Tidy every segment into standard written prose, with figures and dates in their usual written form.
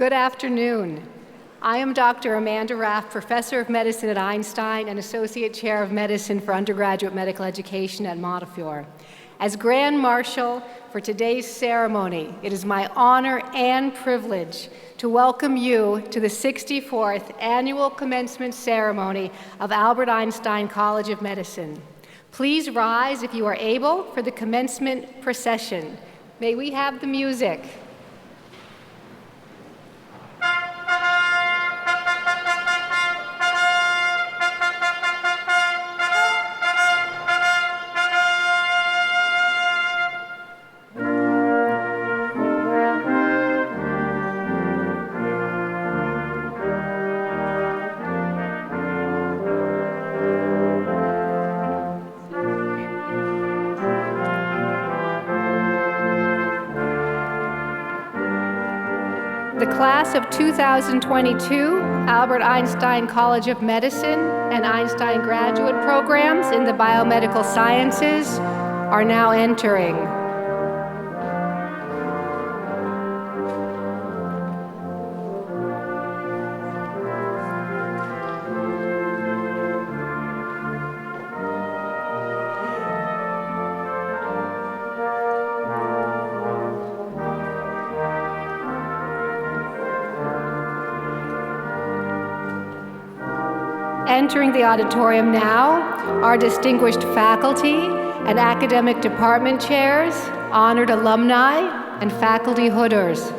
Good afternoon. I am Dr. Amanda Raff, Professor of Medicine at Einstein and Associate Chair of Medicine for Undergraduate Medical Education at Montefiore. As Grand Marshal for today's ceremony, it is my honor and privilege to welcome you to the 64th Annual Commencement Ceremony of Albert Einstein College of Medicine. Please rise if you are able for the commencement procession. May we have the music? The class of 2022 Albert Einstein College of Medicine and Einstein graduate programs in the biomedical sciences are now entering. Entering the auditorium now are distinguished faculty and academic department chairs, honored alumni, and faculty hooders,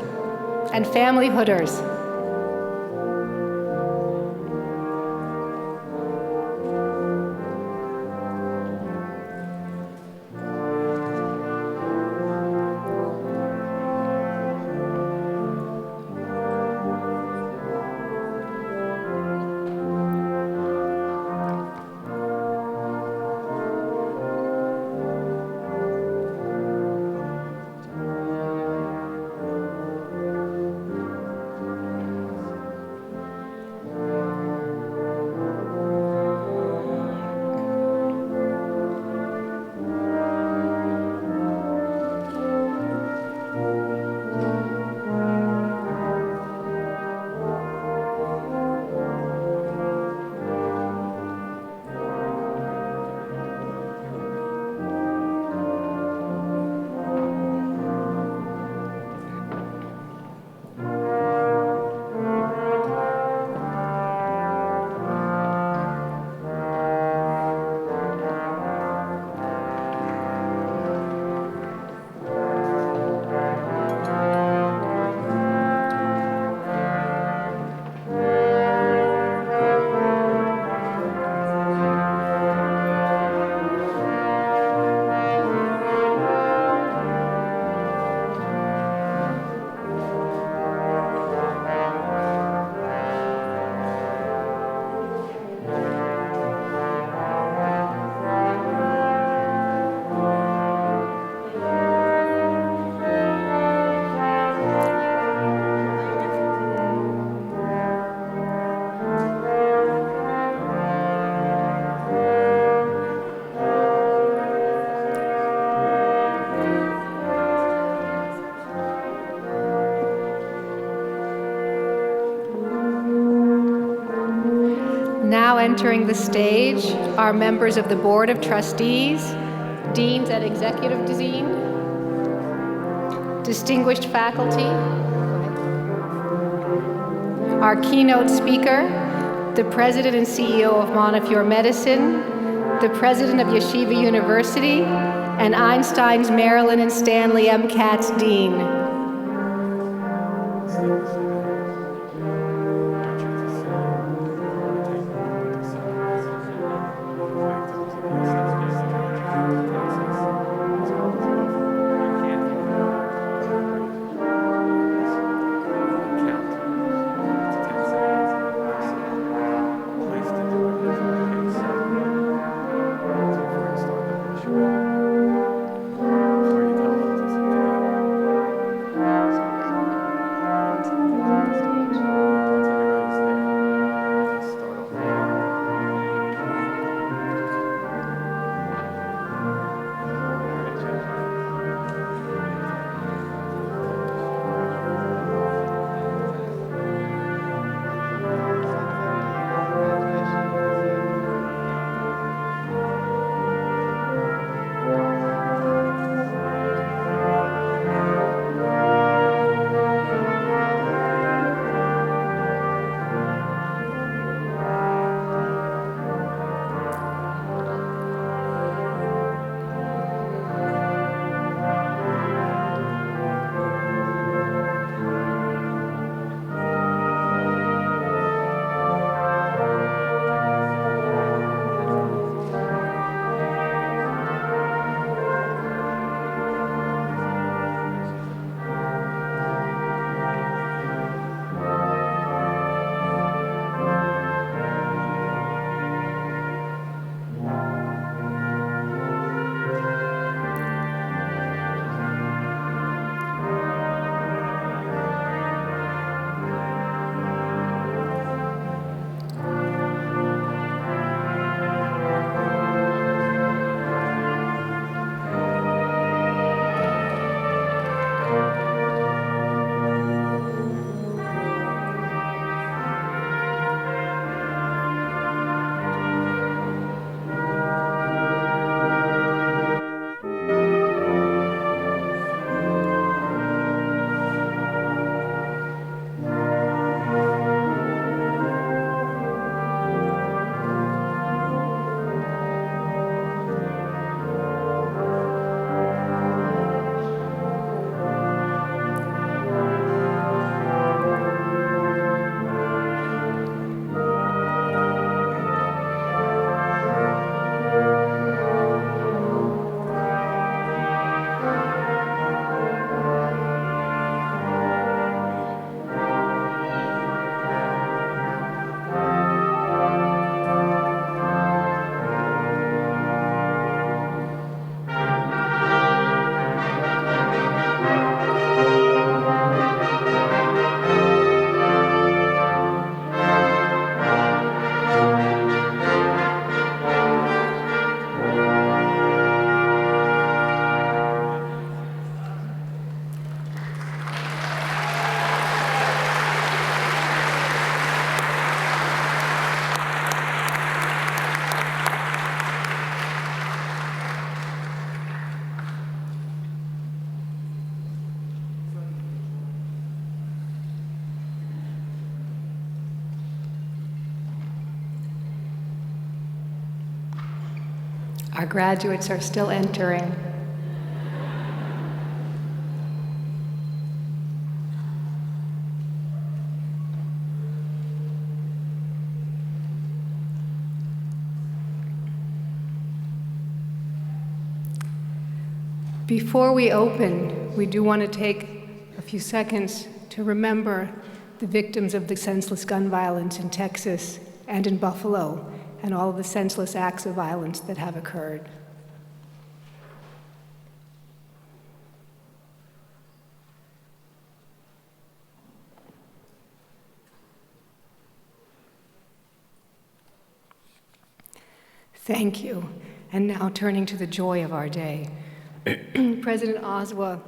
and family hooders. Now entering the stage are members of the Board of Trustees, Deans and Executive Dean, distinguished faculty, our keynote speaker, the President and CEO of Montefiore Medicine, the President of Yeshiva University, and Einstein's Marilyn and Stanley M. Katz Dean. Our graduates are still entering. Before we open, we do want to take a few seconds to remember the victims of the senseless gun violence in Texas and in Buffalo, and all of the senseless acts of violence that have occurred. Thank you. And now turning to the joy of our day. President Ozuah,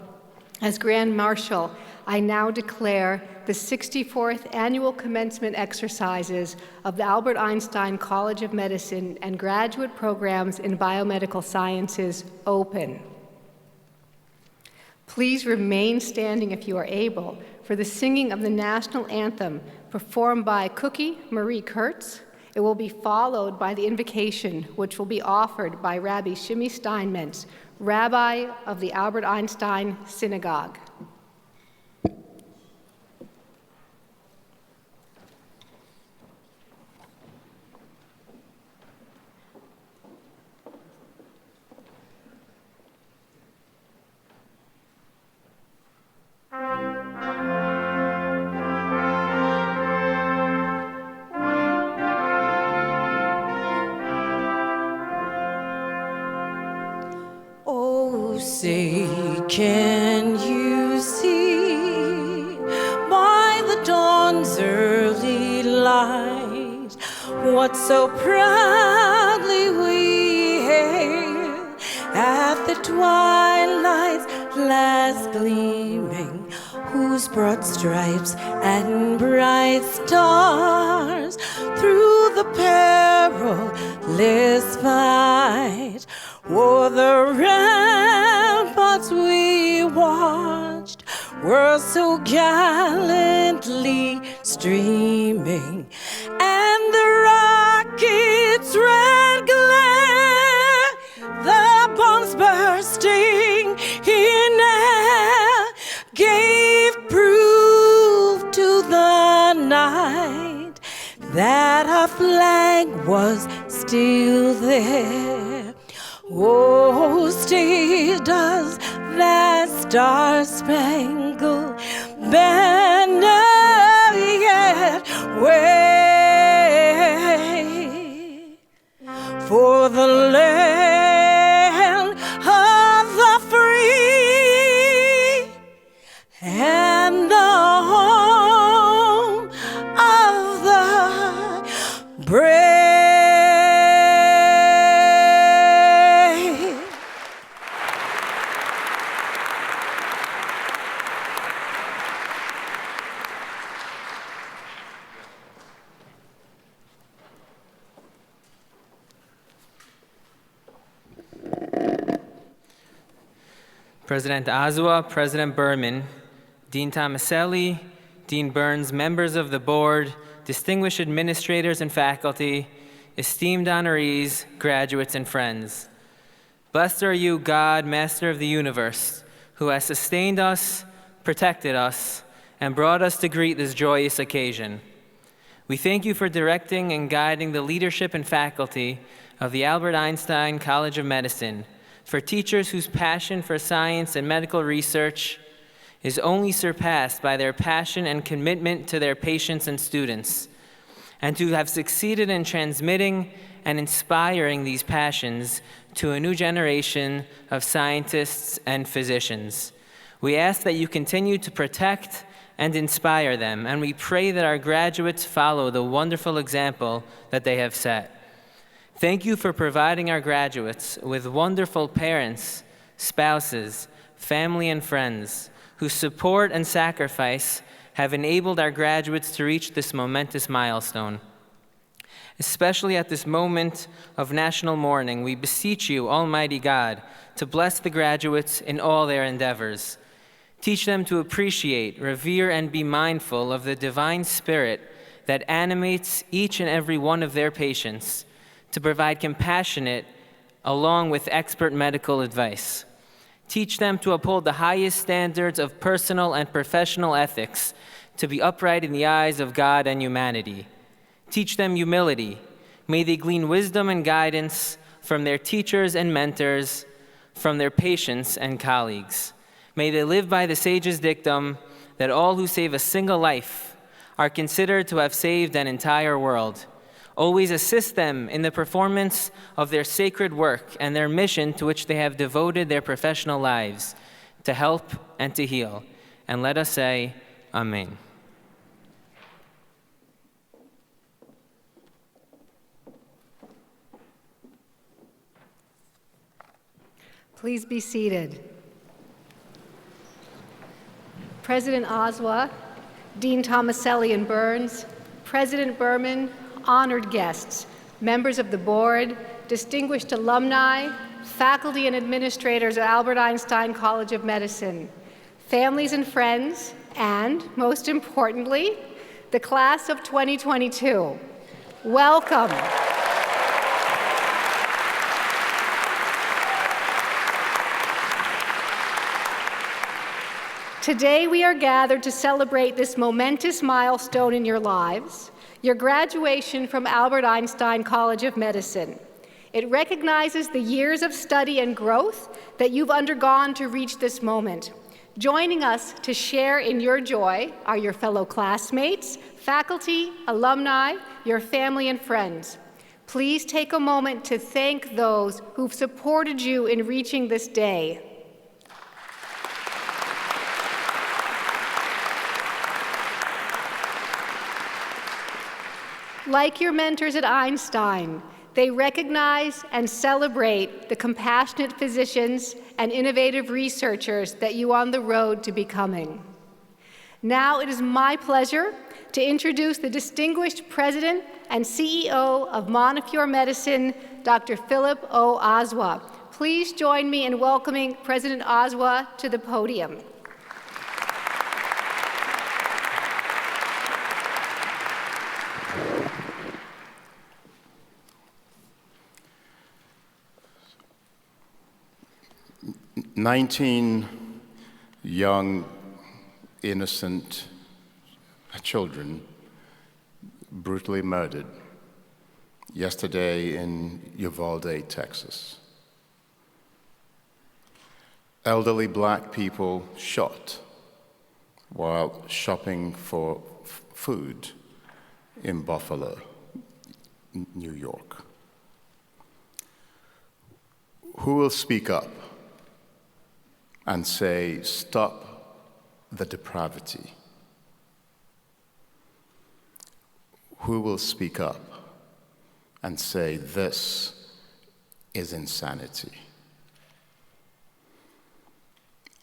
as Grand Marshal, I now declare the 64th Annual Commencement Exercises of the Albert Einstein College of Medicine and graduate programs in biomedical sciences open. Please remain standing if you are able for the singing of the national anthem performed by Cookie Marie Kurtz. It will be followed by the invocation, which will be offered by Rabbi Shimmy Steinmetz, Rabbi of the Albert Einstein Synagogue. Say, can you see by the dawn's early light what so proudly we hail at the twilight's last gleaming, whose broad stripes and bright stars through the perilous fight o'er the ramparts we watched were so gallantly streaming, and the rocket's red glare, the bombs bursting in air, gave proof to the night that our flag was still there. Oh, still does that star-spangled banner yet wave for the land of the free and the home of the brave. President Ozuah, President Berman, Dean Tomaselli, Dean Burns, members of the board, distinguished administrators and faculty, esteemed honorees, graduates, and friends. Blessed are you, God, Master of the universe, who has sustained us, protected us, and brought us to greet this joyous occasion. We thank you for directing and guiding the leadership and faculty of the Albert Einstein College of Medicine, for teachers whose passion for science and medical research is only surpassed by their passion and commitment to their patients and students, and who have succeeded in transmitting and inspiring these passions to a new generation of scientists and physicians. We ask that you continue to protect and inspire them, and we pray that our graduates follow the wonderful example that they have set. Thank you for providing our graduates with wonderful parents, spouses, family, and friends whose support and sacrifice have enabled our graduates to reach this momentous milestone. Especially at this moment of national mourning, we beseech you, Almighty God, to bless the graduates in all their endeavors. Teach them to appreciate, revere, and be mindful of the divine spirit that animates each and every one of their patients, to provide compassionate along with expert medical advice. Teach them to uphold the highest standards of personal and professional ethics, to be upright in the eyes of God and humanity. Teach them humility. May they glean wisdom and guidance from their teachers and mentors, from their patients and colleagues. May they live by the sage's dictum that all who save a single life are considered to have saved an entire world. Always assist them in the performance of their sacred work and their mission to which they have devoted their professional lives, to help and to heal. And let us say, Amen. Please be seated. President Ozuah, Dean Tomaselli and Burns, President Berman, honored guests, members of the board, distinguished alumni, faculty and administrators at Albert Einstein College of Medicine, families and friends, and, most importantly, the class of 2022. Welcome. Today we are gathered to celebrate this momentous milestone in your lives, your graduation from Albert Einstein College of Medicine. It recognizes the years of study and growth that you've undergone to reach this moment. Joining us to share in your joy are your fellow classmates, faculty, alumni, your family and friends. Please take a moment to thank those who've supported you in reaching this day. Like your mentors at Einstein, they recognize and celebrate the compassionate physicians and innovative researchers that you are on the road to becoming. Now it is my pleasure to introduce the distinguished President and CEO of Montefiore Medicine, Dr. Philip O. Ozuah. Please join me in welcoming President Ozuah to the podium. "19 young, innocent children brutally murdered yesterday in Uvalde, Texas. Elderly black people shot while shopping for food in Buffalo, New York. Who will speak up and say, stop the depravity? Who will speak up and say, this is insanity?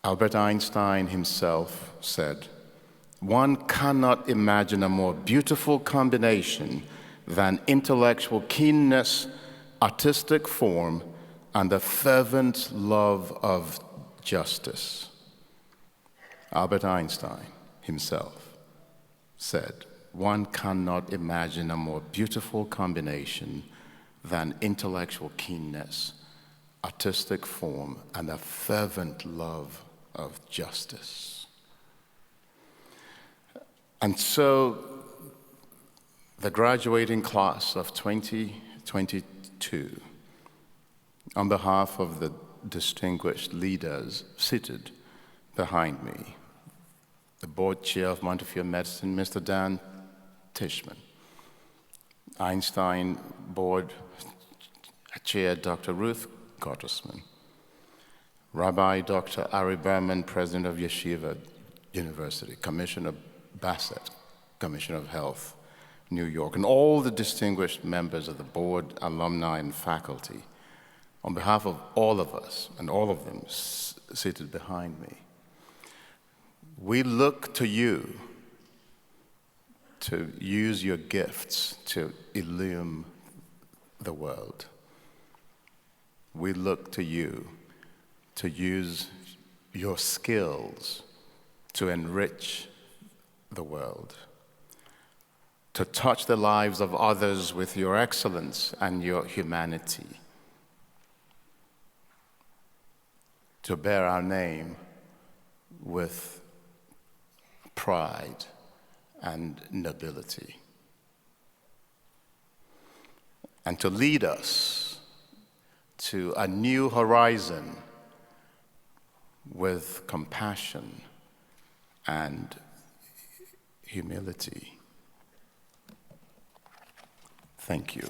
Albert Einstein himself said, one cannot imagine a more beautiful combination than intellectual keenness, artistic form, and a fervent love of justice. Albert Einstein himself said, one cannot imagine a more beautiful combination than intellectual keenness, artistic form, and a fervent love of justice. And so the graduating class of 2022, on behalf of the distinguished leaders seated behind me, the board chair of Montefiore Medicine, Mr. Dan Tishman, Einstein board chair, Dr. Ruth Gottesman, Rabbi Dr. Ari Berman, president of Yeshiva University, Commissioner Bassett, Commissioner of Health, New York, and all the distinguished members of the board, alumni, and faculty. On behalf of all of us, and all of them seated behind me, we look to you to use your gifts to illumine the world. We look to you to use your skills to enrich the world, to touch the lives of others with your excellence and your humanity. to bear our name with pride and nobility, and to lead us to a new horizon with compassion and humility. Thank you.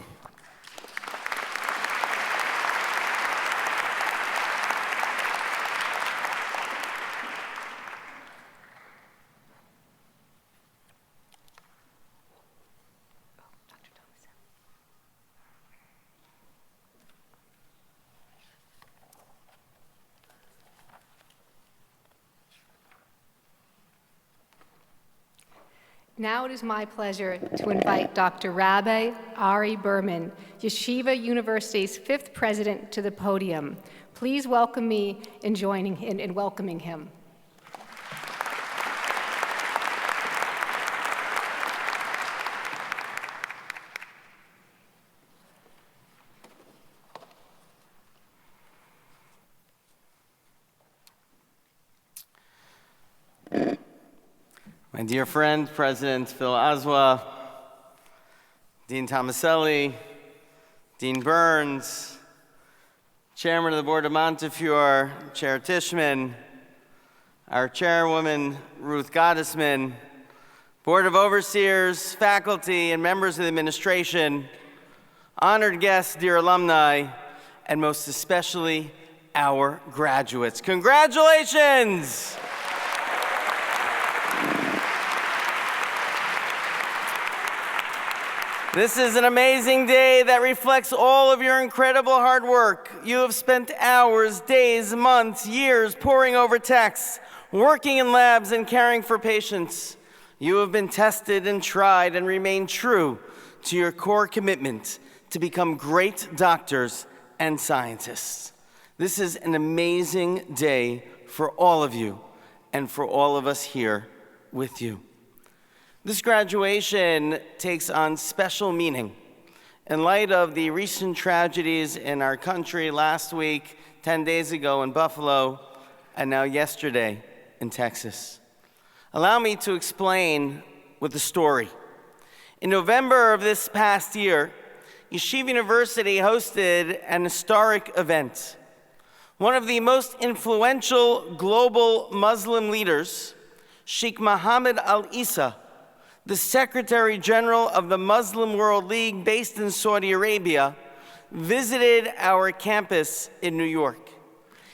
Now it is my pleasure to invite Dr. Rabbi Ari Berman, Yeshiva University's 5th president, to the podium. Please welcome me in welcoming him. My dear friend, President Phil Ozuah, Dean Tomaselli, Dean Burns, Chairman of the Board of Montefiore, Chair Tishman, our Chairwoman Ruth Gottesman, Board of Overseers, faculty, and members of the administration, honored guests, dear alumni, and most especially our graduates. Congratulations! This is an amazing day that reflects all of your incredible hard work. You have spent hours, days, months, years poring over texts, working in labs, and caring for patients. You have been tested and tried and remained true to your core commitment to become great doctors and scientists. This is an amazing day for all of you and for all of us here with you. This graduation takes on special meaning in light of the recent tragedies in our country last week, 10 days ago in Buffalo, and now yesterday in Texas. Allow me to explain with a story. In November of this past year, Yeshiva University hosted an historic event. One of the most influential global Muslim leaders, Sheikh Mohammed Al-Isa, the Secretary General of the Muslim World League based in Saudi Arabia, visited our campus in New York.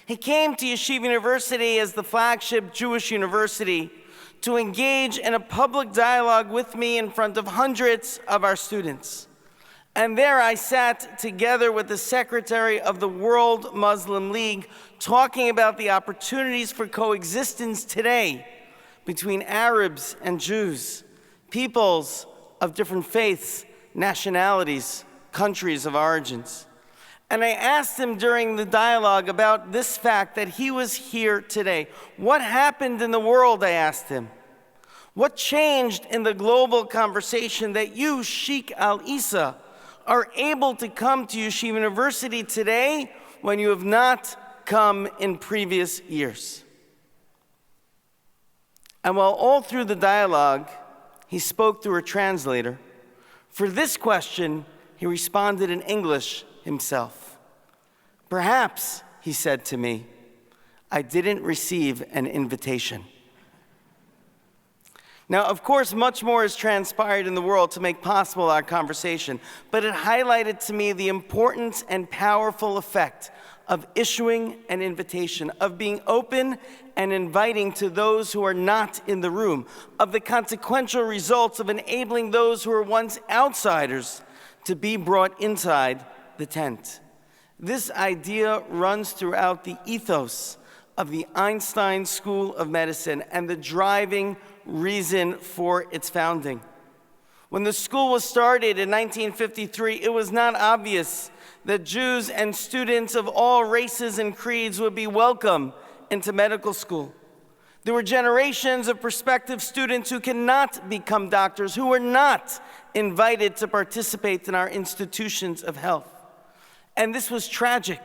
He came to Yeshiva University as the flagship Jewish university to engage in a public dialogue with me in front of hundreds of our students. And there I sat together with the Secretary of the World Muslim League, talking about the opportunities for coexistence today between Arabs and Jews, peoples of different faiths, nationalities, countries of origins. And I asked him during the dialogue about this fact that he was here today. What happened in the world, I asked him. What changed in the global conversation that you, Sheikh Al-Isa, are able to come to Yeshiva University today when you have not come in previous years? And while all through the dialogue, he spoke through a translator, for this question, he responded in English himself. Perhaps, he said to me, I didn't receive an invitation. Now, of course, much more has transpired in the world to make possible our conversation, but it highlighted to me the important and powerful effect of issuing an invitation, of being open and inviting to those who are not in the room, of the consequential results of enabling those who were once outsiders to be brought inside the tent. This idea runs throughout the ethos of the Einstein School of Medicine and the driving reason for its founding. When the school was started in 1953, it was not obvious that Jews and students of all races and creeds would be welcome into medical school. There were generations of prospective students who cannot become doctors, who were not invited to participate in our institutions of health. And this was tragic,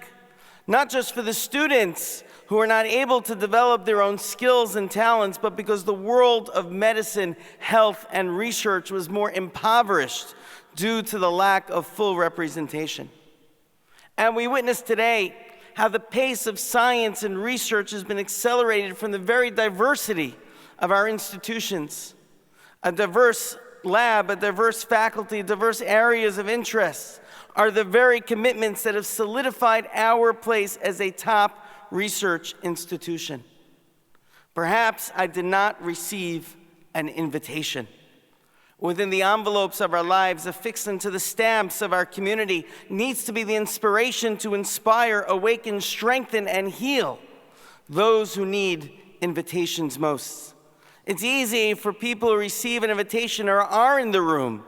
not just for the students who are not able to develop their own skills and talents, but because the world of medicine, health, and research was more impoverished due to the lack of full representation. And we witness today how the pace of science and research has been accelerated from the very diversity of our institutions. A diverse lab, a diverse faculty, diverse areas of interest are the very commitments that have solidified our place as a top research institution. Perhaps I did not receive an invitation. Within the envelopes of our lives, affixed into the stamps of our community, needs to be the inspiration to inspire, awaken, strengthen, and heal those who need invitations most. It's easy for people who receive an invitation or are in the room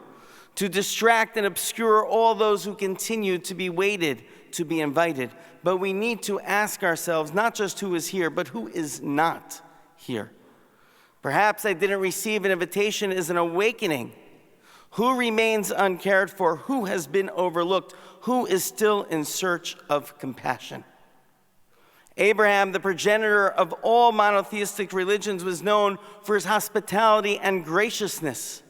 to distract and obscure all those who continue to be waited to be invited. But we need to ask ourselves not just who is here, but who is not here. Perhaps I didn't receive an invitation as an awakening. Who remains uncared for? Who has been overlooked? Who is still in search of compassion? Abraham, the progenitor of all monotheistic religions, was known for his hospitality and graciousness.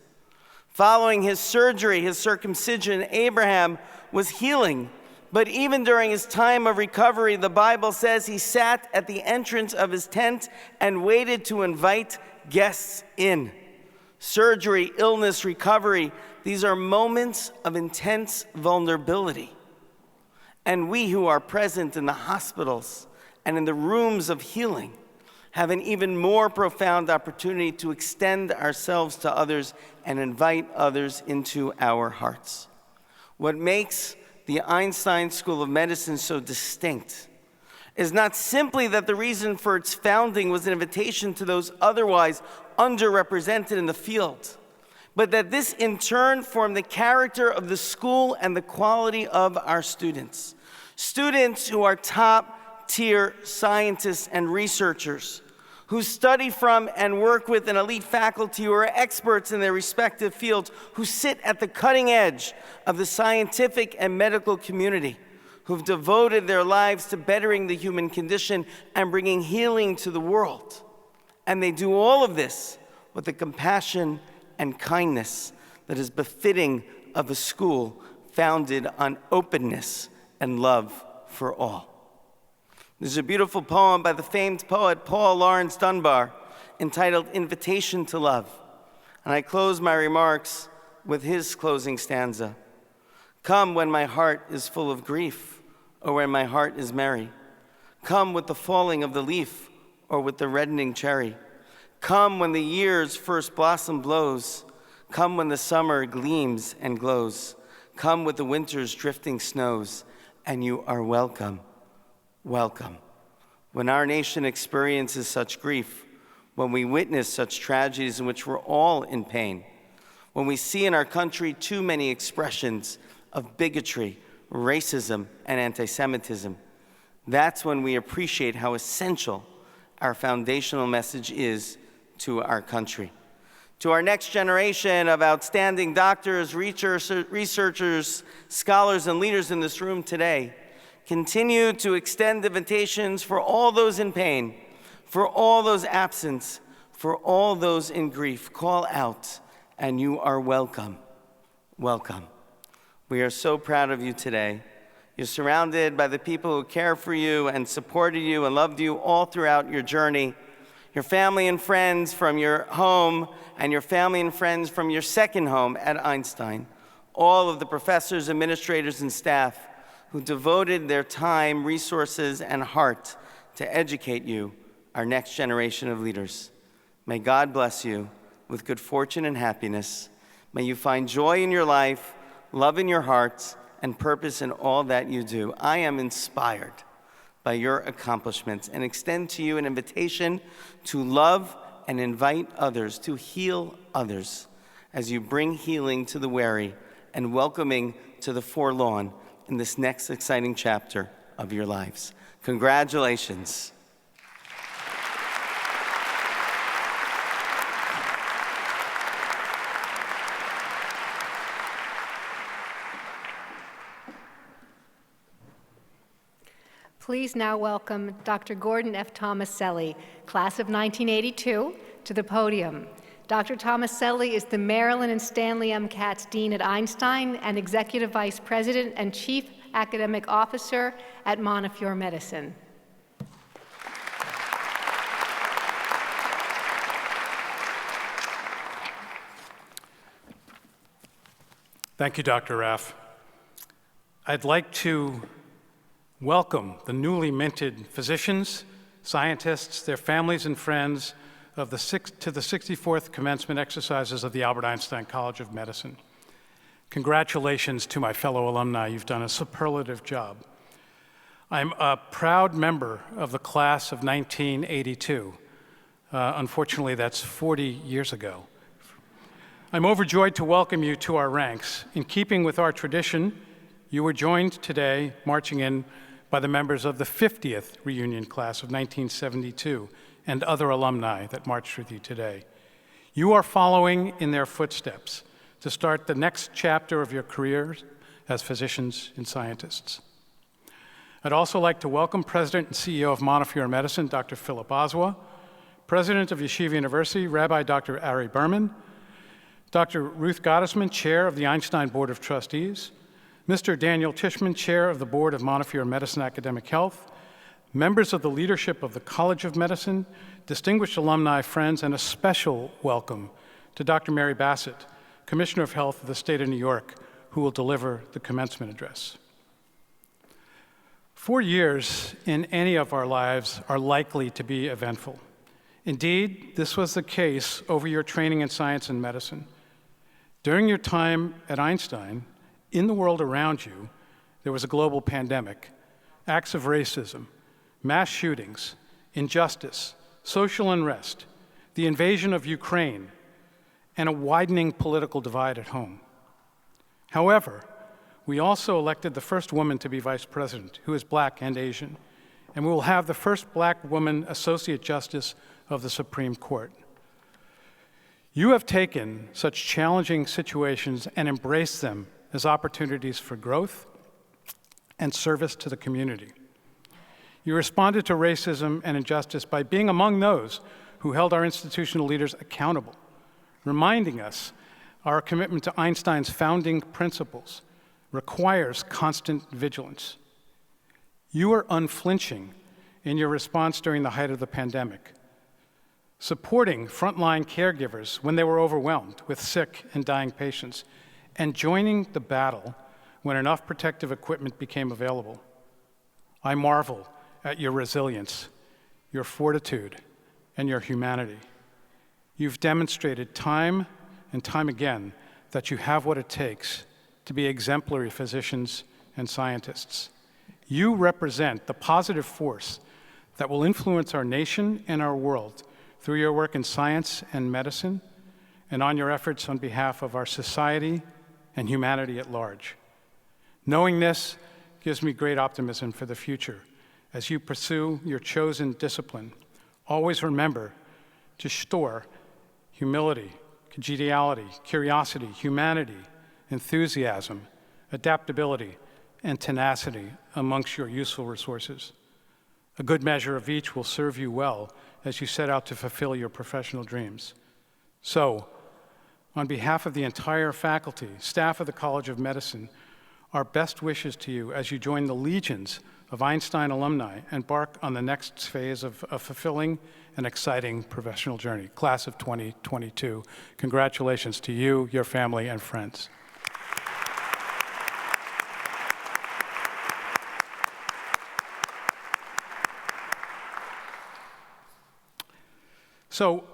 Following his surgery, his circumcision, Abraham was healing. But even during his time of recovery, the Bible says he sat at the entrance of his tent and waited to invite guests in. Surgery, illness, recovery, these are moments of intense vulnerability. And we who are present in the hospitals and in the rooms of healing have an even more profound opportunity to extend ourselves to others and invite others into our hearts. What makes the Einstein School of Medicine so distinct is not simply that the reason for its founding was an invitation to those otherwise underrepresented in the field, but that this in turn formed the character of the school and the quality of our students. Students who are top-tier scientists and researchers, who study from and work with an elite faculty who are experts in their respective fields, who sit at the cutting edge of the scientific and medical community, who've devoted their lives to bettering the human condition and bringing healing to the world. And they do all of this with the compassion and kindness that is befitting of a school founded on openness and love for all. There's a beautiful poem by the famed poet Paul Laurence Dunbar entitled Invitation to Love. And I close my remarks with his closing stanza. Come when my heart is full of grief, or when my heart is merry. Come with the falling of the leaf, or with the reddening cherry. Come when the year's first blossom blows. Come when the summer gleams and glows. Come with the winter's drifting snows, and you are welcome. Welcome. When our nation experiences such grief, when we witness such tragedies in which we're all in pain, when we see in our country too many expressions of bigotry, racism, and anti-Semitism, that's when we appreciate how essential our foundational message is to our country. To our next generation of outstanding doctors, researchers, scholars, and leaders in this room today, continue to extend invitations for all those in pain, for all those absent, for all those in grief. Call out, and you are welcome. Welcome. We are so proud of you today. You're surrounded by the people who care for you and supported you and loved you all throughout your journey. Your family and friends from your home and your family and friends from your second home at Einstein. All of the professors, administrators, and staff who devoted their time, resources, and heart to educate you, our next generation of leaders. May God bless you with good fortune and happiness. May you find joy in your life, love in your hearts, and purpose in all that you do. I am inspired by your accomplishments and extend to you an invitation to love and invite others, to heal others, as you bring healing to the weary and welcoming to the forlorn in this next exciting chapter of your lives. Congratulations. Please now welcome Dr. Gordon F. Tomaselli, class of 1982, to the podium. Dr. Tomaselli is the Marilyn and Stanley M. Katz Dean at Einstein and Executive Vice President and Chief Academic Officer at Montefiore Medicine. Thank you, Dr. Raff. I'd like to welcome the newly minted physicians, scientists, their families and friends to the 64th commencement exercises of the Albert Einstein College of Medicine. Congratulations to my fellow alumni. You've done a superlative job. I'm a proud member of the class of 1982. Unfortunately, that's 40 years ago. I'm overjoyed to welcome you to our ranks. In keeping with our tradition, you were joined today, marching in, by the members of the 50th reunion class of 1972 and other alumni that marched with you today. You are following in their footsteps to start the next chapter of your careers as physicians and scientists. I'd also like to welcome President and CEO of Montefiore Medicine, Dr. Philip Ozuah, President of Yeshiva University, Rabbi Dr. Ari Berman, Dr. Ruth Gottesman, Chair of the Einstein Board of Trustees, Mr. Daniel Tishman, Chair of the Board of Montefiore Medicine Academic Health, members of the leadership of the College of Medicine, distinguished alumni, friends, and a special welcome to Dr. Mary Bassett, Commissioner of Health of the State of New York, who will deliver the commencement address. 4 years in any of our lives are likely to be eventful. Indeed, this was the case over your training in science and medicine. During your time at Einstein, in the world around you, there was a global pandemic, acts of racism, mass shootings, injustice, social unrest, the invasion of Ukraine, and a widening political divide at home. However, we also elected the first woman to be vice president, who is Black and Asian, and we will have the first Black woman associate justice of the Supreme Court. You have taken such challenging situations and embraced them as opportunities for growth and service to the community. You responded to racism and injustice by being among those who held our institutional leaders accountable, reminding us our commitment to Einstein's founding principles requires constant vigilance. You were unflinching in your response during the height of the pandemic, supporting frontline caregivers when they were overwhelmed with sick and dying patients, and joining the battle when enough protective equipment became available. I marvel at your resilience, your fortitude, and your humanity. You've demonstrated time and time again that you have what it takes to be exemplary physicians and scientists. You represent the positive force that will influence our nation and our world through your work in science and medicine, and on your efforts on behalf of our society and humanity at large. Knowing this gives me great optimism for the future as you pursue your chosen discipline. Always remember to store humility, congeniality, curiosity, humanity, enthusiasm, adaptability, and tenacity amongst your useful resources. A good measure of each will serve you well as you set out to fulfill your professional dreams. So, on behalf of the entire faculty, staff of the College of Medicine, our best wishes to you as you join the legions of Einstein alumni and embark on the next phase of a fulfilling and exciting professional journey. Class of 2022, congratulations to you, your family, and friends. So,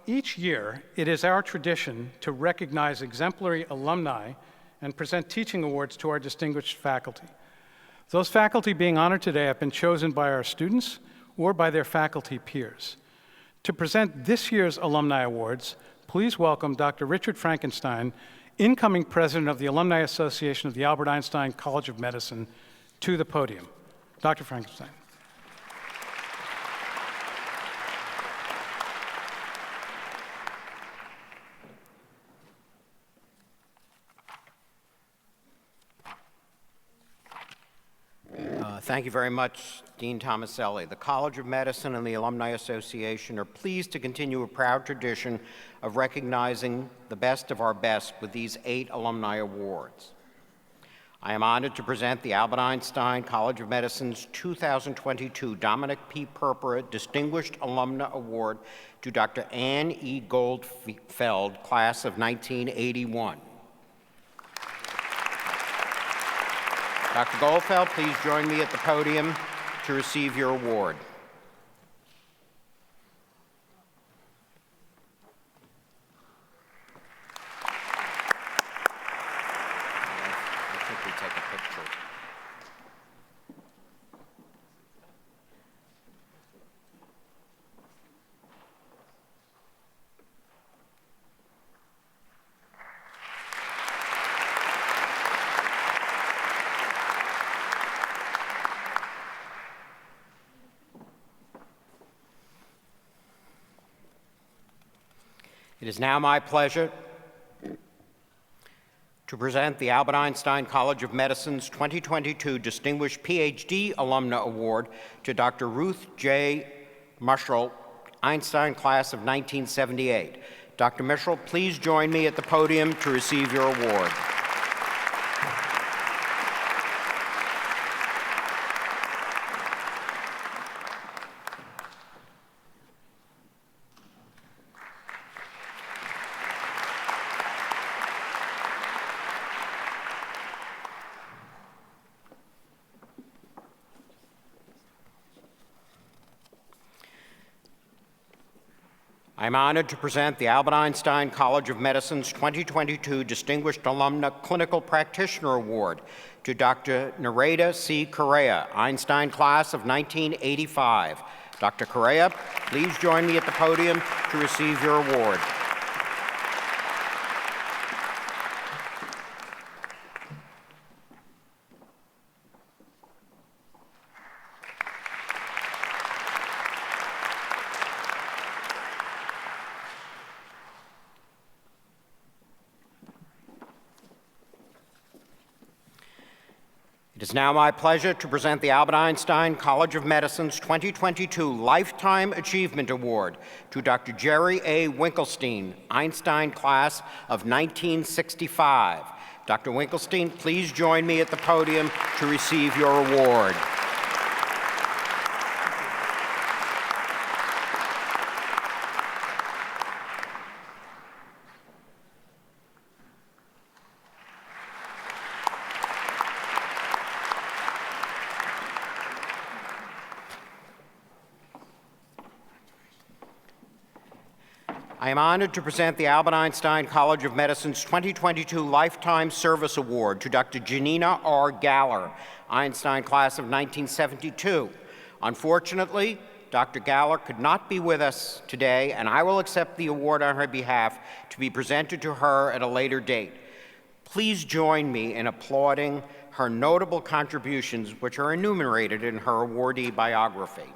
each year, it is our tradition to recognize exemplary alumni and present teaching awards to our distinguished faculty. Those faculty being honored today have been chosen by our students or by their faculty peers. To present this year's Alumni Awards, please welcome Dr. Richard Frankenstein, incoming president of the Alumni Association of the Albert Einstein College of Medicine, to the podium. Dr. Frankenstein. Thank you very much, Dean Tomaselli. The College of Medicine and the Alumni Association are pleased to continue a proud tradition of recognizing the best of our best with these 8 alumni awards. I am honored to present the Albert Einstein College of Medicine's 2022 Dominic P. Purpura Distinguished Alumna Award to Dr. Ann E. Goldfeld, class of 1981. Dr. Goldfeld, please join me at the podium to receive your award. I think we take a picture. It is now my pleasure to present the Albert Einstein College of Medicine's 2022 Distinguished Ph.D. Alumna Award to Dr. Ruth J. Muschel, Einstein class of 1978. Dr. Muschel, please join me at the podium to receive your award. I'm honored to present the Albert Einstein College of Medicine's 2022 Distinguished Alumna Clinical Practitioner Award to Dr. Nareda C. Correa, Einstein class of 1985. Dr. Correa, please join me at the podium to receive your award. It is now my pleasure to present the Albert Einstein College of Medicine's 2022 Lifetime Achievement Award to Dr. Jerry A. Winkelstein, Einstein class of 1965. Dr. Winkelstein, please join me at the podium to receive your award. I am honored to present the Albert Einstein College of Medicine's 2022 Lifetime Service Award to Dr. Janina R. Galler, Einstein class of 1972. Unfortunately, Dr. Galler could not be with us today, and I will accept the award on her behalf to be presented to her at a later date. Please join me in applauding her notable contributions, which are enumerated in her awardee biography.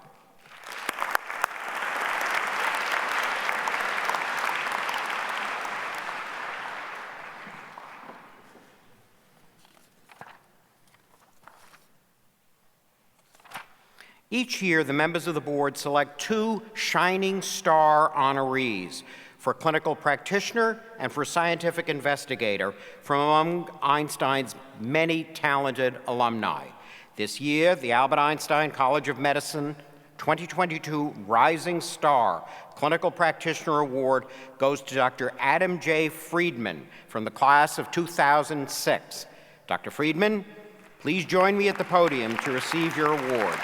Each year, the members of the board select 2 Shining Star honorees for clinical practitioner and for scientific investigator from among Einstein's many talented alumni. This year, the Albert Einstein College of Medicine 2022 Rising Star Clinical Practitioner Award goes to Dr. Adam J. Friedman from the class of 2006. Dr. Friedman, please join me at the podium to receive your award.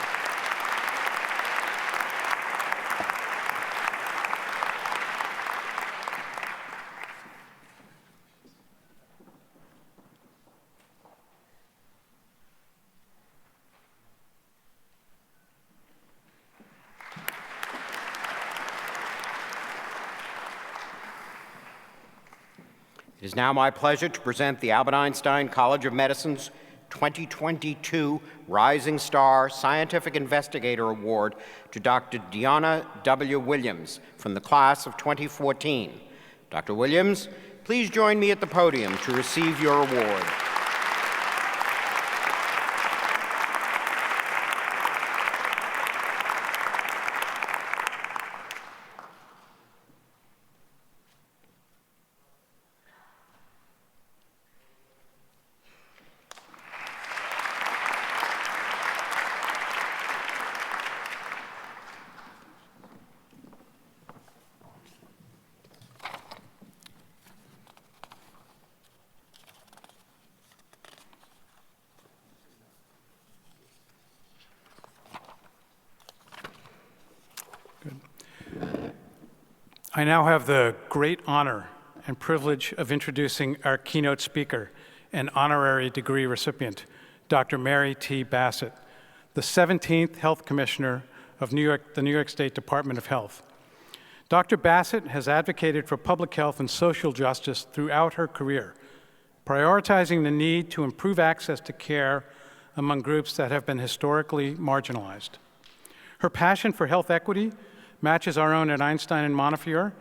It is now my pleasure to present the Albert Einstein College of Medicine's 2022 Rising Star Scientific Investigator Award to Dr. Deanna W. Williams from the class of 2014. Dr. Williams, please join me at the podium to receive your award. I now have the great honor and privilege of introducing our keynote speaker and honorary degree recipient, Dr. Mary T. Bassett, the 17th Health Commissioner of the New York State Department of Health. Dr. Bassett has advocated for public health and social justice throughout her career, prioritizing the need to improve access to care among groups that have been historically marginalized. Her passion for health equity matches our own at Einstein and Montefiore,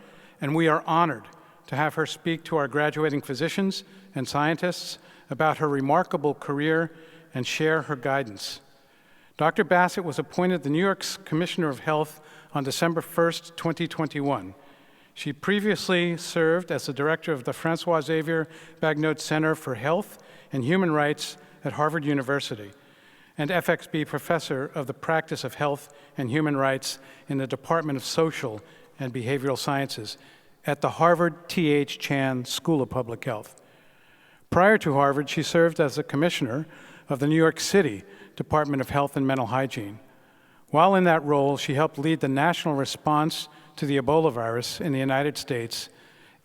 and we are honored to have her speak to our graduating physicians and scientists about her remarkable career and share her guidance. Dr. Bassett was appointed the New York's Commissioner of Health on December 1st, 2021. She previously served as the director of the Francois Xavier Bagnote Center for Health and Human Rights at Harvard University and FXB professor of the practice of health and human rights in the Department of Social and Behavioral Sciences at the Harvard T.H. Chan School of Public Health. Prior to Harvard, she served as the commissioner of the New York City Department of Health and Mental Hygiene. While in that role, she helped lead the national response to the Ebola virus in the United States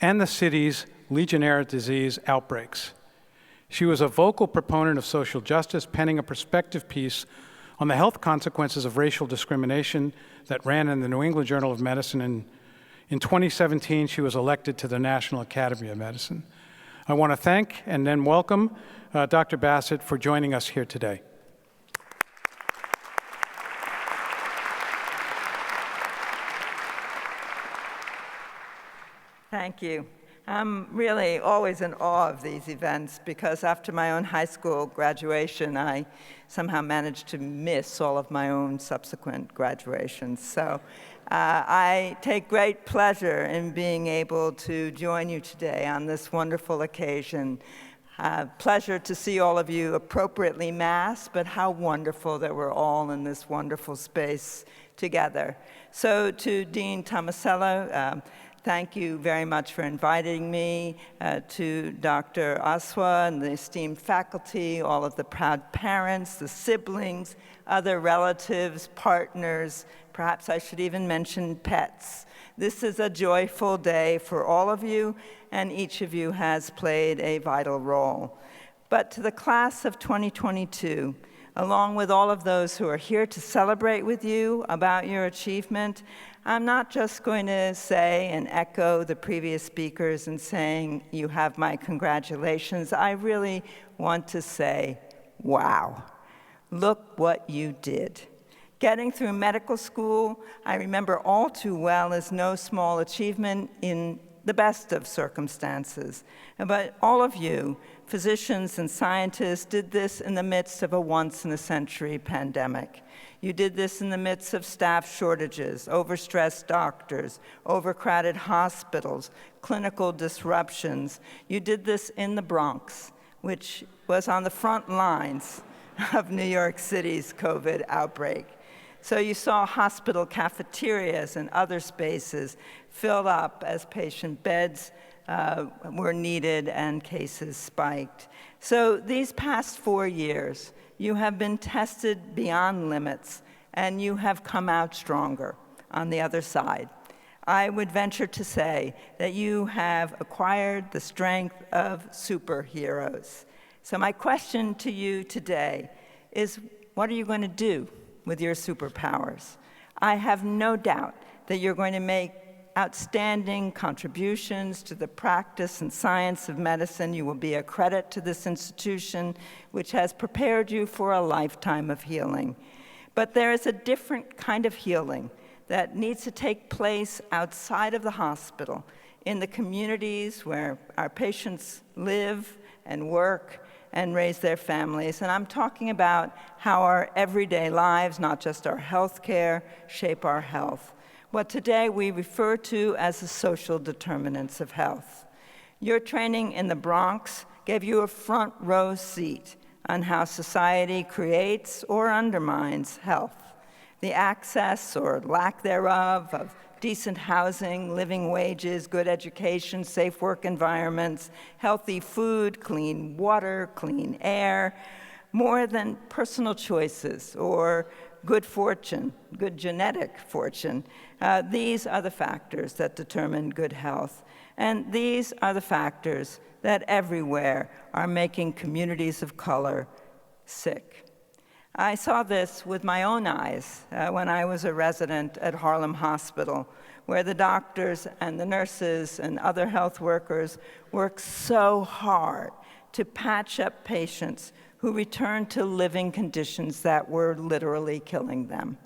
and the city's Legionnaire disease outbreaks. She was a vocal proponent of social justice, penning a perspective piece on the health consequences of racial discrimination that ran in the New England Journal of Medicine. In 2017, she was elected to the National Academy of Medicine. I want to thank and then welcome Dr. Bassett for joining us here today. Thank you. I'm really always in awe of these events because after my own high school graduation, I somehow managed to miss all of my own subsequent graduations. So I take great pleasure in being able to join you today on this wonderful occasion. Pleasure to see all of you appropriately masked, but how wonderful that we're all in this wonderful space together. So to Dean Tomaselli, thank you very much for inviting me, to Dr. Ozuah and the esteemed faculty, all of the proud parents, the siblings, other relatives, partners, perhaps I should even mention pets. This is a joyful day for all of you, and each of you has played a vital role. But to the class of 2022, along with all of those who are here to celebrate with you about your achievement, I'm not just going to say and echo the previous speakers in saying you have my congratulations. I really want to say, wow, look what you did. Getting through medical school, I remember all too well, is no small achievement in the best of circumstances. But all of you, physicians and scientists, did this in the midst of a once-in-a-century pandemic. You did this in the midst of staff shortages, overstressed doctors, overcrowded hospitals, clinical disruptions. You did this in the Bronx, which was on the front lines of New York City's COVID outbreak. So you saw hospital cafeterias and other spaces fill up as patient beds were needed and cases spiked. So these past 4 years, you have been tested beyond limits, and you have come out stronger on the other side. I would venture to say that you have acquired the strength of superheroes. So my question to you today is, what are you going to do with your superpowers? I have no doubt that you're going to make outstanding contributions to the practice and science of medicine. You will be a credit to this institution, which has prepared you for a lifetime of healing. But there is a different kind of healing that needs to take place outside of the hospital, in the communities where our patients live and work and raise their families. And I'm talking about how our everyday lives, not just our health care, shape our health. What today we refer to as the social determinants of health. Your training in the Bronx gave you a front row seat on how society creates or undermines health. The access or lack thereof of decent housing, living wages, good education, safe work environments, healthy food, clean water, clean air, more than personal choices or good fortune, good genetic fortune. These are the factors that determine good health. And these are the factors that everywhere are making communities of color sick. I saw this with my own eyes when I was a resident at Harlem Hospital, where the doctors and the nurses and other health workers work so hard to patch up patients who returned to living conditions that were literally killing them.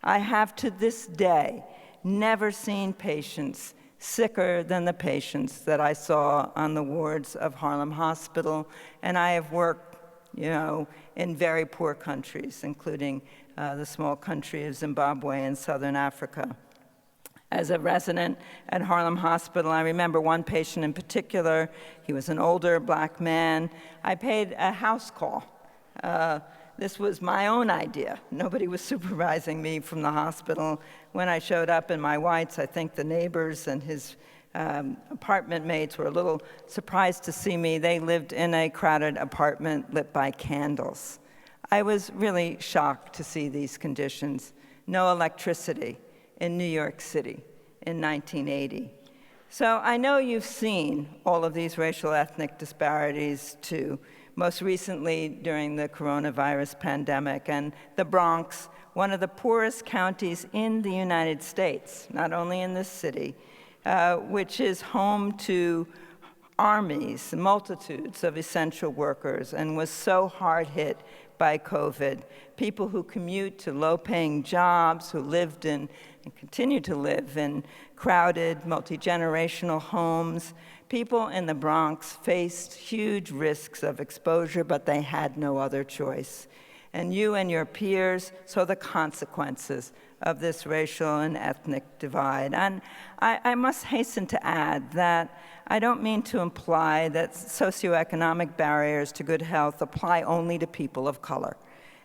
I have to this day never seen patients sicker than the patients that I saw on the wards of Harlem Hospital, and I have worked in very poor countries, including the small country of Zimbabwe and Southern Africa. As a resident at Harlem Hospital, I remember one patient in particular. He was an older black man. I paid a house call. This was my own idea. Nobody was supervising me from the hospital. When I showed up in my whites, I think the neighbors and his apartment mates were a little surprised to see me. They lived in a crowded apartment lit by candles. I was really shocked to see these conditions. No electricity in New York City in 1980. So I know you've seen all of these racial ethnic disparities too, most recently during the coronavirus pandemic. And the Bronx, one of the poorest counties in the United States, not only in this city, which is home to armies, multitudes of essential workers, and was so hard hit by COVID. People who commute to low-paying jobs, who lived in and continue to live in crowded, multi-generational homes. People in the Bronx faced huge risks of exposure, but they had no other choice. And you and your peers saw the consequences of this racial and ethnic divide. And I must hasten to add that I don't mean to imply that socioeconomic barriers to good health apply only to people of color.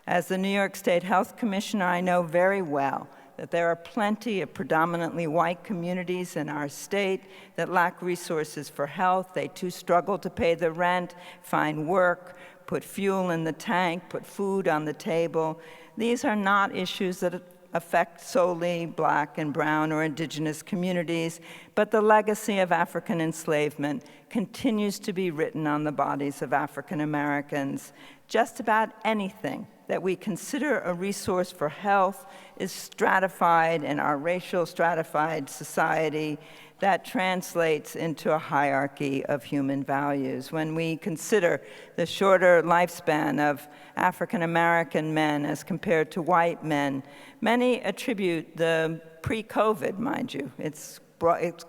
As the New York State Health Commissioner, I know very well that there are plenty of predominantly white communities in our state that lack resources for health. They too struggle to pay the rent, find work, put fuel in the tank, put food on the table. These are not issues that affect solely black and brown or indigenous communities, but the legacy of African enslavement continues to be written on the bodies of African Americans. Just about anything that we consider a resource for health is stratified in our racial stratified society. That translates into a hierarchy of human values. When we consider the shorter lifespan of African American men as compared to white men, many attribute the pre-COVID, mind you, it's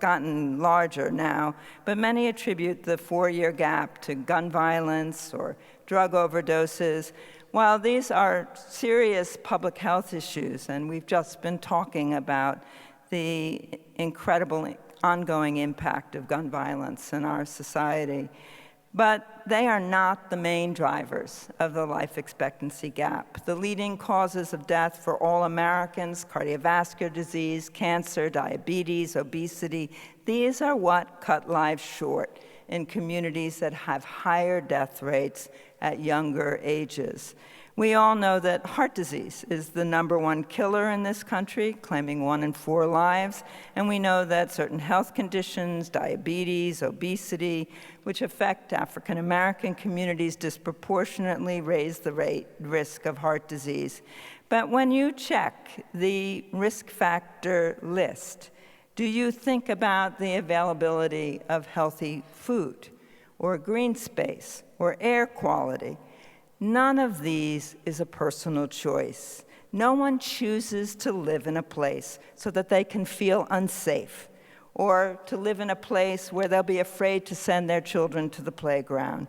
gotten larger now, but many attribute the 4-year gap to gun violence or drug overdoses. While these are serious public health issues, and we've just been talking about the incredible ongoing impact of gun violence in our society, but they are not the main drivers of the life expectancy gap. The leading causes of death for all Americans, cardiovascular disease, cancer, diabetes, obesity, these are what cut lives short in communities that have higher death rates at younger ages. We all know that heart disease is the #1 killer in this country, claiming 1 in 4 lives, and we know that certain health conditions, diabetes, obesity, which affect African American communities disproportionately, raise the risk of heart disease. But when you check the risk factor list, do you think about the availability of healthy food, or green space, or air quality? None of these is a personal choice. No one chooses to live in a place so that they can feel unsafe, or to live in a place where they'll be afraid to send their children to the playground.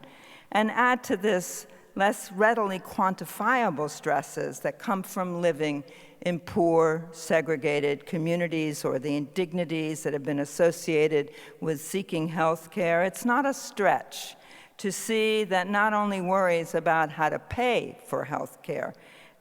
And add to this less readily quantifiable stresses that come from living in poor, segregated communities, or the indignities that have been associated with seeking health care. It's not a stretch to see that not only worries about how to pay for health care,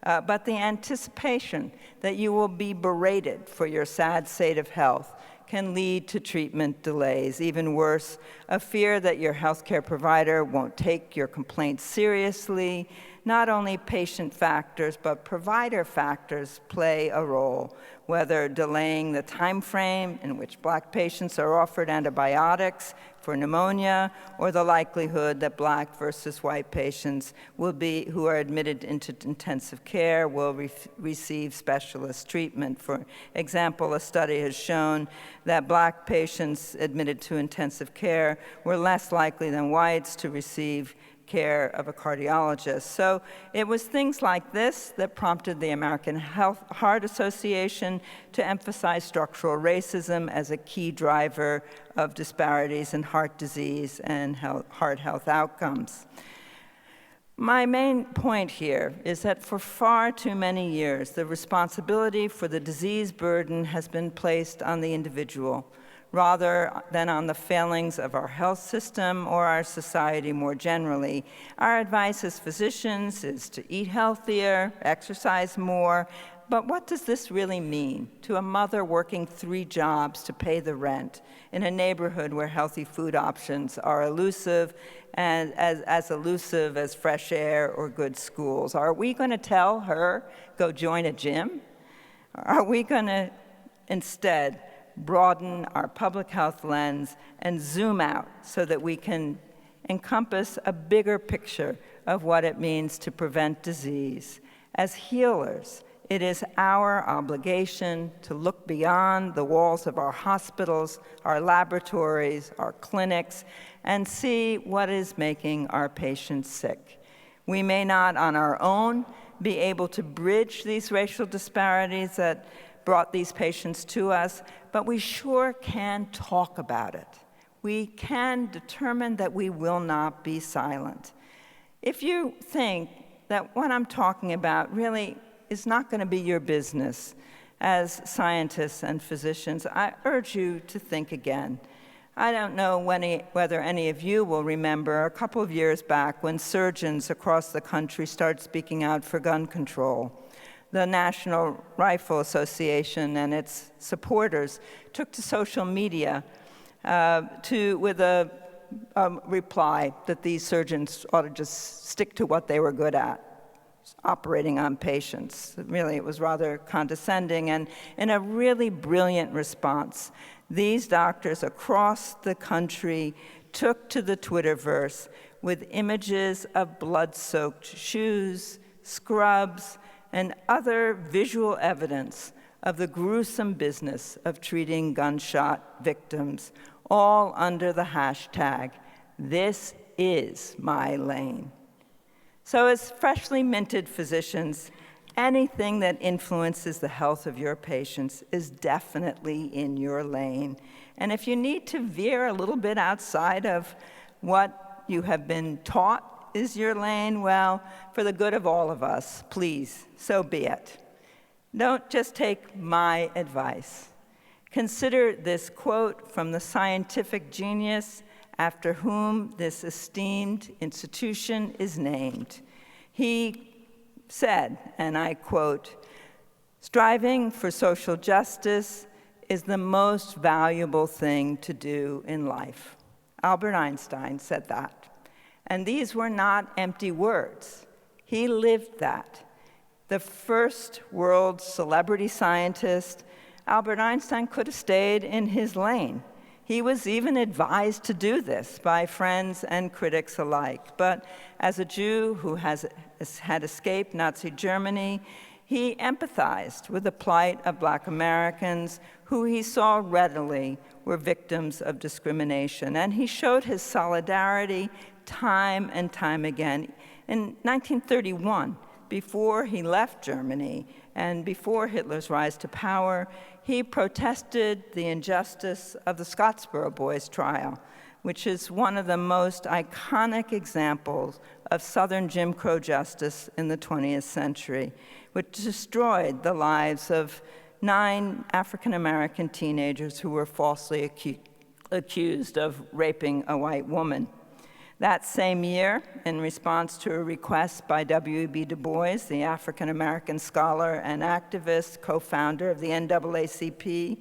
but the anticipation that you will be berated for your sad state of health can lead to treatment delays. Even worse, a fear that your healthcare provider won't take your complaints seriously, not only patient factors, but provider factors play a role, whether delaying the time frame in which Black patients are offered antibiotics for pneumonia, or the likelihood that Black versus white patients who are admitted into intensive care will receive specialist treatment. For example, a study has shown that Black patients admitted to intensive care were less likely than whites to receive care of a cardiologist. So it was things like this that prompted the American Heart Association to emphasize structural racism as a key driver of disparities in heart disease and heart health outcomes. My main point here is that for far too many years, the responsibility for the disease burden has been placed on the individual, rather than on the failings of our health system or our society more generally. Our advice as physicians is to eat healthier, exercise more, but what does this really mean to a mother working 3 jobs to pay the rent in a neighborhood where healthy food options are elusive, and as elusive as fresh air or good schools? Are we going to tell her, go join a gym? Are we going to instead broaden our public health lens and zoom out so that we can encompass a bigger picture of what it means to prevent disease? As healers, it is our obligation to look beyond the walls of our hospitals, our laboratories, our clinics, and see what is making our patients sick. We may not on our own be able to bridge these racial disparities that brought these patients to us, but we sure can talk about it. We can determine that we will not be silent. If you think that what I'm talking about really is not going to be your business as scientists and physicians, I urge you to think again. I don't know whether any of you will remember a couple of years back when surgeons across the country started speaking out for gun control. The National Rifle Association and its supporters took to social media with a reply that these surgeons ought to just stick to what they were good at, operating on patients. Really, it was rather condescending, and in a really brilliant response, these doctors across the country took to the Twitterverse with images of blood-soaked shoes, scrubs, and other visual evidence of the gruesome business of treating gunshot victims, all under the hashtag, "This is my lane." So as freshly minted physicians, anything that influences the health of your patients is definitely in your lane. And if you need to veer a little bit outside of what you have been taught is your lane, well, for the good of all of us, please, so be it. Don't just take my advice. Consider this quote from the scientific genius after whom this esteemed institution is named. He said, and I quote, "Striving for social justice is the most valuable thing to do in life." Albert Einstein said that. And these were not empty words. He lived that. The first world celebrity scientist, Albert Einstein could have stayed in his lane. He was even advised to do this by friends and critics alike. But as a Jew who had escaped Nazi Germany, he empathized with the plight of Black Americans who he saw readily were victims of discrimination. And he showed his solidarity time and time again. In 1931, before he left Germany and before Hitler's rise to power, he protested the injustice of the Scottsboro Boys trial, which is one of the most iconic examples of Southern Jim Crow justice in the 20th century, which destroyed the lives of 9 African-American teenagers who were falsely accused of raping a white woman. That same year, in response to a request by W.E.B. Du Bois, the African-American scholar and activist, co-founder of the NAACP,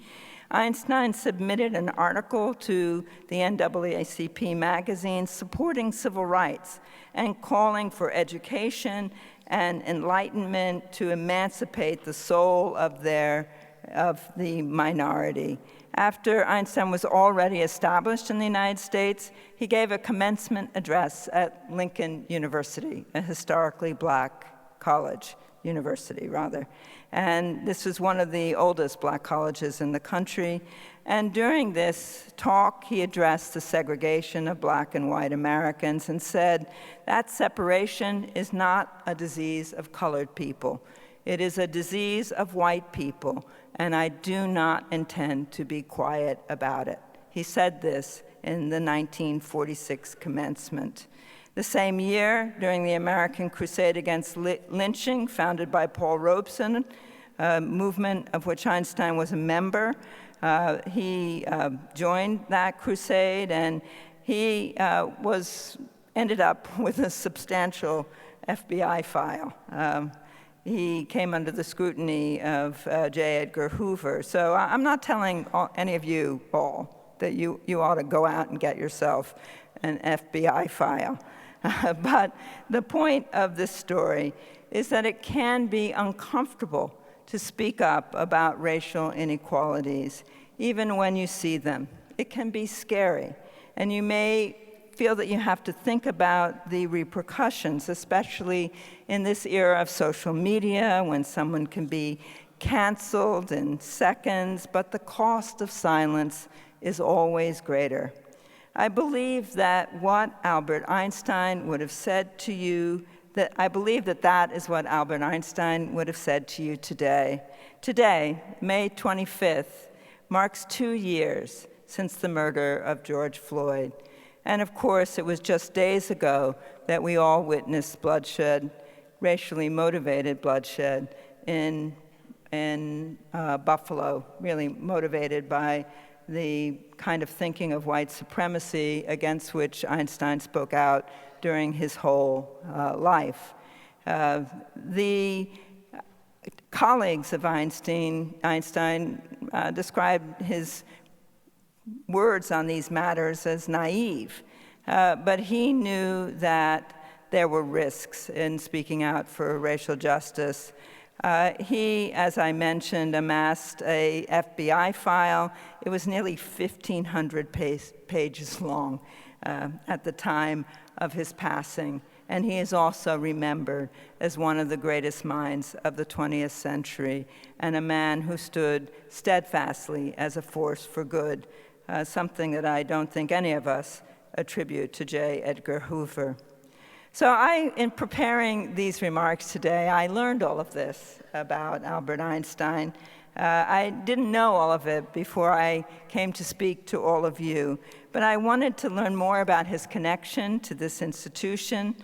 Einstein submitted an article to the NAACP magazine supporting civil rights and calling for education and enlightenment to emancipate the soul of the minority. After Einstein was already established in the United States, he gave a commencement address at Lincoln University, a historically black college, university rather. And this was one of the oldest black colleges in the country. And during this talk, he addressed the segregation of black and white Americans and said, that separation is not a disease of colored people. It is a disease of white people, and I do not intend to be quiet about it. He said this in the 1946 commencement. The same year, during the American Crusade Against Lynching, founded by Paul Robeson, a movement of which Einstein was a member, he joined that crusade, and he ended up with a substantial FBI file. He came under the scrutiny of J. Edgar Hoover. So I'm not telling any of you all that you ought to go out and get yourself an FBI file. But the point of this story is that it can be uncomfortable to speak up about racial inequalities, even when you see them. It can be scary, and you may feel that you have to think about the repercussions, especially in this era of social media, when someone can be canceled in seconds, but the cost of silence is always greater. I believe that what Albert Einstein would have said to you, that is what Albert Einstein would have said to you today. Today, May 25th, marks 2 years since the murder of George Floyd. And of course, it was just days ago that we all witnessed bloodshed, racially motivated bloodshed in Buffalo, really motivated by the kind of thinking of white supremacy against which Einstein spoke out during his whole life. The colleagues of Einstein described his words on these matters as naive, but he knew that there were risks in speaking out for racial justice. He, as I mentioned, amassed a FBI file. It was nearly 1,500 pages long at the time of his passing, and he is also remembered as one of the greatest minds of the 20th century and a man who stood steadfastly as a force for good, something that I don't think any of us attribute to J. Edgar Hoover. So in preparing these remarks today, I learned all of this about Albert Einstein. I didn't know all of it before I came to speak to all of you, but I wanted to learn more about his connection to this institution,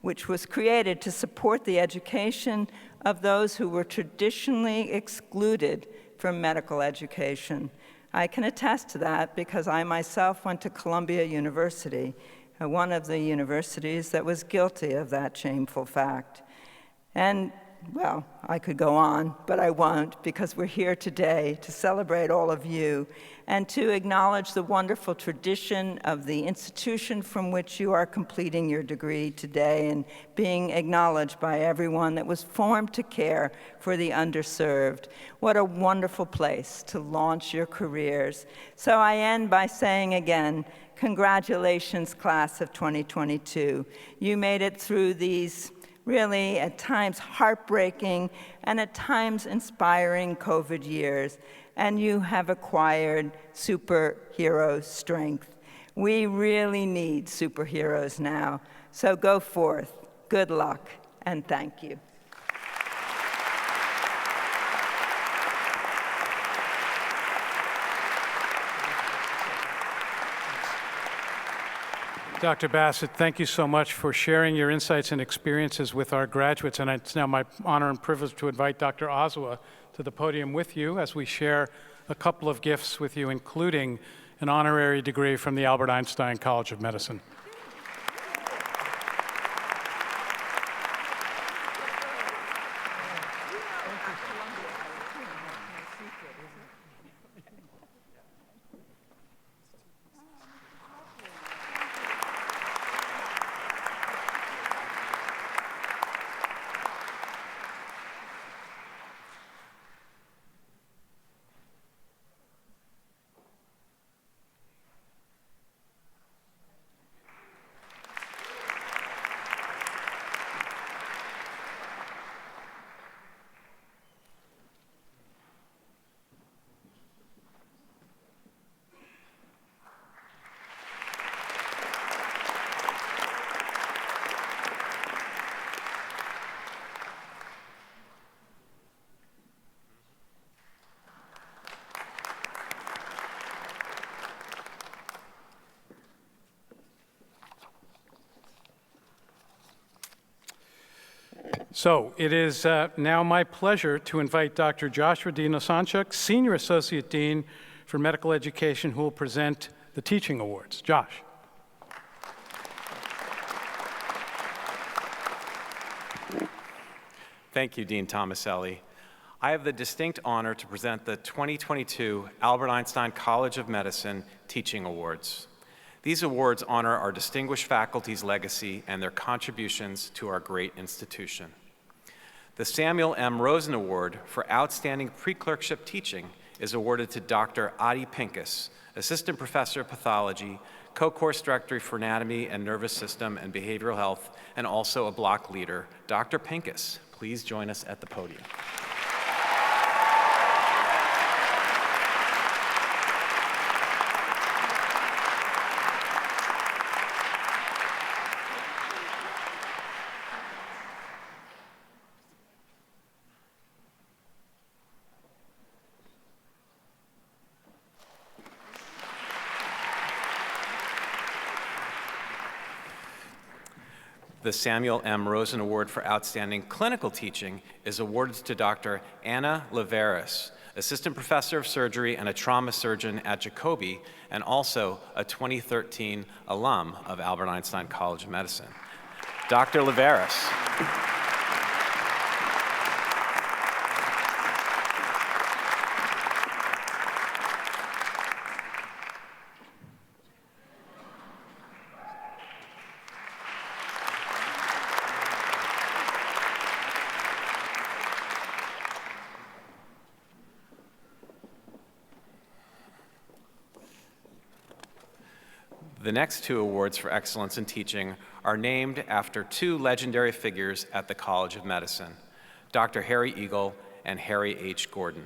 which was created to support the education of those who were traditionally excluded from medical education. I can attest to that because I myself went to Columbia University, one of the universities that was guilty of that shameful fact. And, well, I could go on, but I won't, because we're here today to celebrate all of you and to acknowledge the wonderful tradition of the institution from which you are completing your degree today and being acknowledged by everyone that was formed to care for the underserved. What a wonderful place to launch your careers. So I end by saying again, congratulations, class of 2022. You made it through these really at times heartbreaking and at times inspiring COVID years, and you have acquired superhero strength. We really need superheroes now. So go forth, good luck, and thank you. Dr. Bassett, thank you so much for sharing your insights and experiences with our graduates. And it's now my honor and privilege to invite Dr. Ozuah to the podium with you as we share a couple of gifts with you, including an honorary degree from the Albert Einstein College of Medicine. So it is now my pleasure to invite Dr. Joshua D. Nosanchuk, Senior Associate Dean for Medical Education, who will present the Teaching Awards. Josh. Thank you, Dean Tomaselli. I have the distinct honor to present the 2022 Albert Einstein College of Medicine Teaching Awards. These awards honor our distinguished faculty's legacy and their contributions to our great institution. The Samuel M. Rosen Award for Outstanding Pre-Clerkship Teaching is awarded to Dr. Adi Pincus, Assistant Professor of Pathology, Co-Course Director for Anatomy and Nervous System and Behavioral Health, and also a block leader. Dr. Pincus, please join us at the podium. The Samuel M. Rosen Award for Outstanding Clinical Teaching is awarded to Dr. Anna Liveris, Assistant Professor of Surgery and a Trauma Surgeon at Jacobi, and also a 2013 alum of Albert Einstein College of Medicine. Dr. Liveris. The next two awards for excellence in teaching are named after two legendary figures at the College of Medicine, Dr. Harry Eagle and Harry H. Gordon.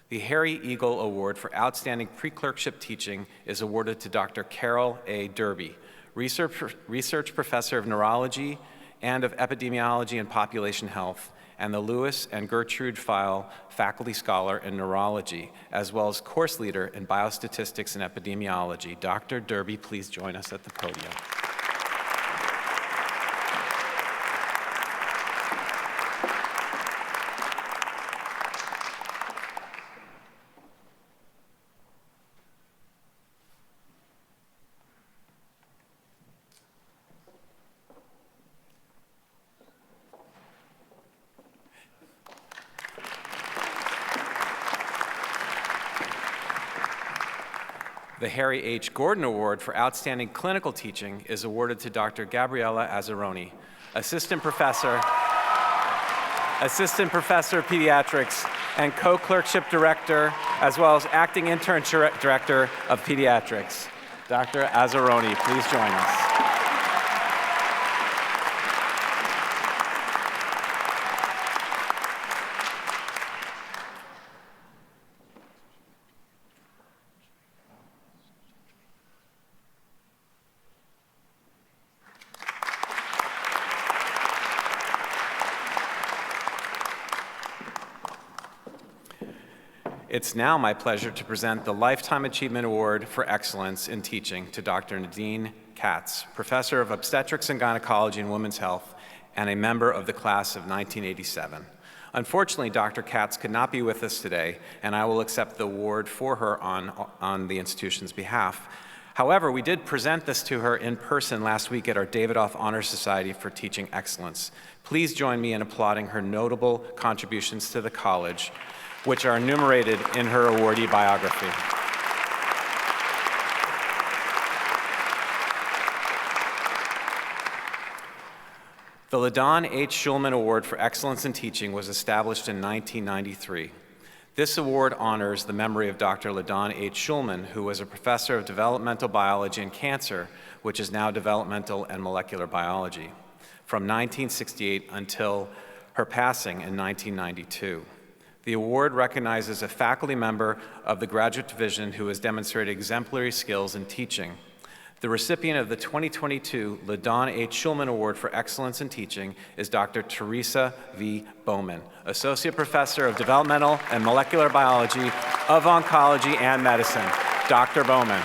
The Harry Eagle Award for Outstanding Pre-Clerkship Teaching is awarded to Dr. Carol A. Derby, Research Professor of Neurology and of Epidemiology and Population Health, and the Lewis and Gertrude File Faculty Scholar in Neurology, as well as course leader in Biostatistics and Epidemiology. Dr. Derby, please join us at the podium. The Harry H. Gordon Award for Outstanding Clinical Teaching is awarded to Dr. Gabriella Azzaroni, Assistant Professor of Pediatrics and Co-Clerkship Director, as well as Acting Intern Director of Pediatrics. Dr. Azzaroni, please join us. It's now my pleasure to present the Lifetime Achievement Award for Excellence in Teaching to Dr. Nadine Katz, Professor of Obstetrics and Gynecology and Women's Health and a member of the class of 1987. Unfortunately, Dr. Katz could not be with us today, and I will accept the award for her on the institution's behalf. However, we did present this to her in person last week at our Davidoff Honor Society for Teaching Excellence. Please join me in applauding her notable contributions to the college, which are enumerated in her awardee biography. The Ladon H. Shulman Award for Excellence in Teaching was established in 1993. This award honors the memory of Dr. Ladon H. Shulman, who was a professor of developmental biology and cancer, which is now developmental and molecular biology, from 1968 until her passing in 1992. The award recognizes a faculty member of the graduate division who has demonstrated exemplary skills in teaching. The recipient of the 2022 Ladon H. Shulman Award for Excellence in Teaching is Dr. Teresa V. Bowman, Associate Professor of Developmental and Molecular Biology of Oncology and Medicine. Dr. Bowman.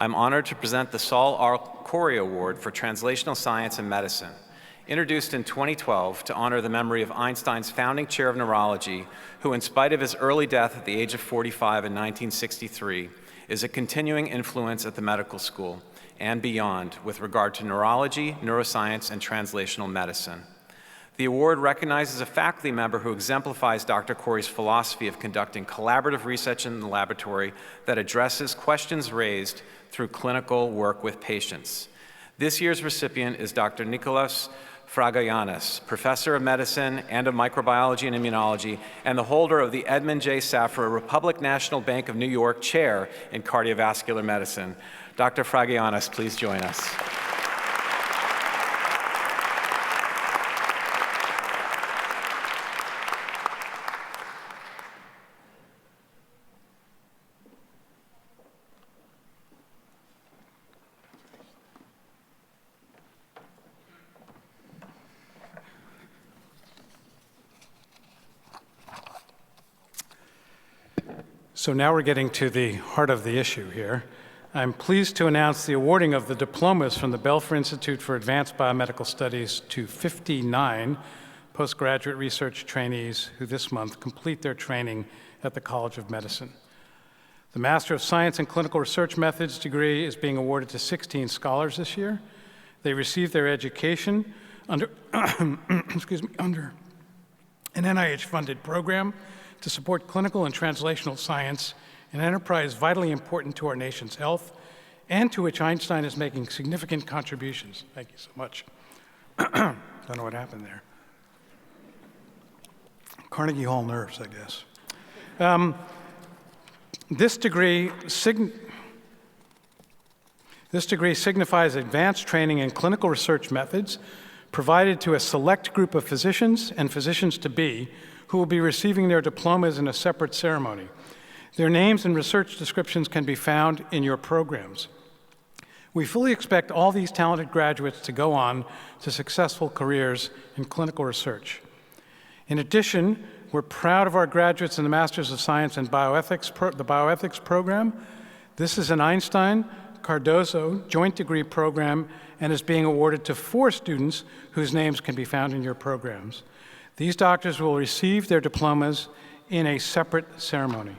I'm honored to present the Saul R. Corey Award for Translational Science and Medicine. Introduced in 2012 to honor the memory of Einstein's founding chair of neurology, who in spite of his early death at the age of 45 in 1963, is a continuing influence at the medical school and beyond with regard to neurology, neuroscience, and translational medicine. The award recognizes a faculty member who exemplifies Dr. Corey's philosophy of conducting collaborative research in the laboratory that addresses questions raised through clinical work with patients. This year's recipient is Dr. Nicholas Fragayanis, Professor of Medicine and of Microbiology and Immunology, and the holder of the Edmund J. Safra Republic National Bank of New York Chair in Cardiovascular Medicine. Dr. Fragayanis, please join us. So now we're getting to the heart of the issue here. I'm pleased to announce the awarding of the diplomas from the Belfer Institute for Advanced Biomedical Studies to 59 postgraduate research trainees who this month complete their training at the College of Medicine. The Master of Science in Clinical Research Methods degree is being awarded to 16 scholars this year. They received their education under, under an NIH-funded program to support clinical and translational science, an enterprise vitally important to our nation's health, and to which Einstein is making significant contributions. Thank you so much. Don't know what happened there. Carnegie Hall nerves, I guess. This degree signifies advanced training in clinical research methods provided to a select group of physicians and physicians-to-be who will be receiving their diplomas in a separate ceremony. Their names and research descriptions can be found in your programs. We fully expect all these talented graduates to go on to successful careers in clinical research. In addition, we're proud of our graduates in the Masters of Science in Bioethics, the Bioethics program. This is an Einstein-Cardozo joint degree program and is being awarded to 4 students whose names can be found in your programs. These doctors will receive their diplomas in a separate ceremony.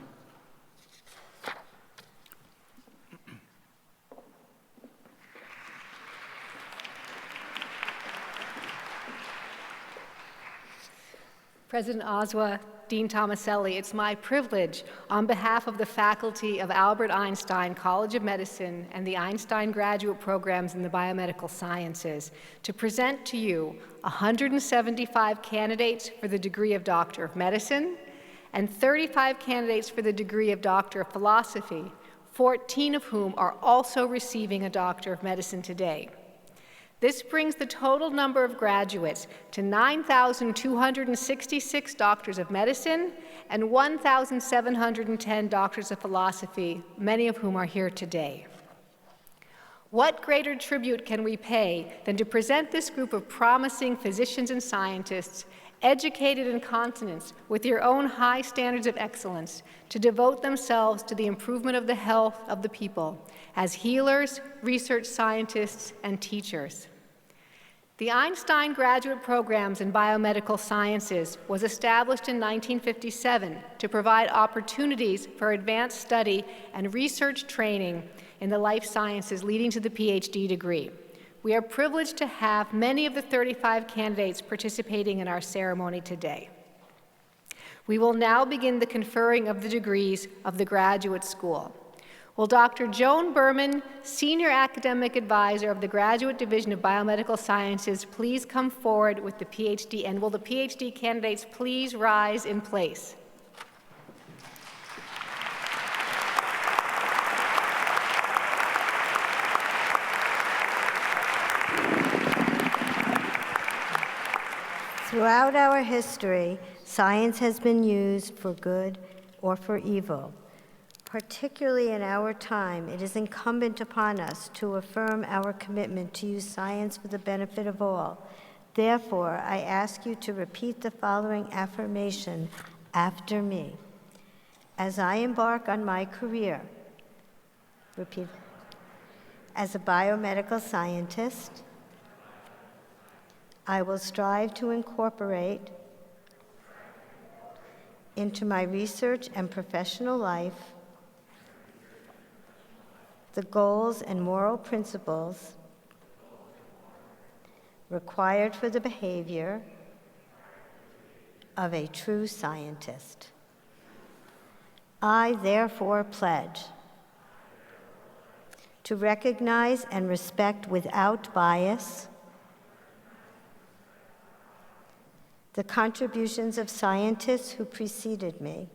President Ozuah, Dean Tomaselli, it's my privilege on behalf of the faculty of Albert Einstein College of Medicine and the Einstein graduate programs in the biomedical sciences to present to you 175 candidates for the degree of Doctor of Medicine and 35 candidates for the degree of Doctor of Philosophy, 14 of whom are also receiving a Doctor of Medicine today. This brings the total number of graduates to 9,266 doctors of medicine and 1,710 doctors of philosophy, many of whom are here today. What greater tribute can we pay than to present this group of promising physicians and scientists, educated in consonance with your own high standards of excellence, to devote themselves to the improvement of the health of the people as healers, research scientists, and teachers. The Einstein Graduate Programs in Biomedical Sciences was established in 1957 to provide opportunities for advanced study and research training in the life sciences leading to the Ph.D. degree. We are privileged to have many of the 35 candidates participating in our ceremony today. We will now begin the conferring of the degrees of the graduate school. Will Dr. Joan Berman, Senior Academic Advisor of the Graduate Division of Biomedical Sciences, please come forward with the Ph.D., and will the Ph.D. candidates please rise in place? Throughout our history, science has been used for good or for evil. Particularly in our time, it is incumbent upon us to affirm our commitment to use science for the benefit of all. Therefore, I ask you to repeat the following affirmation after me. As I embark on my career, repeat. As a biomedical scientist, I will strive to incorporate into my research and professional life the goals and moral principles required for the behavior of a true scientist. I therefore pledge to recognize and respect without bias the contributions of scientists who preceded me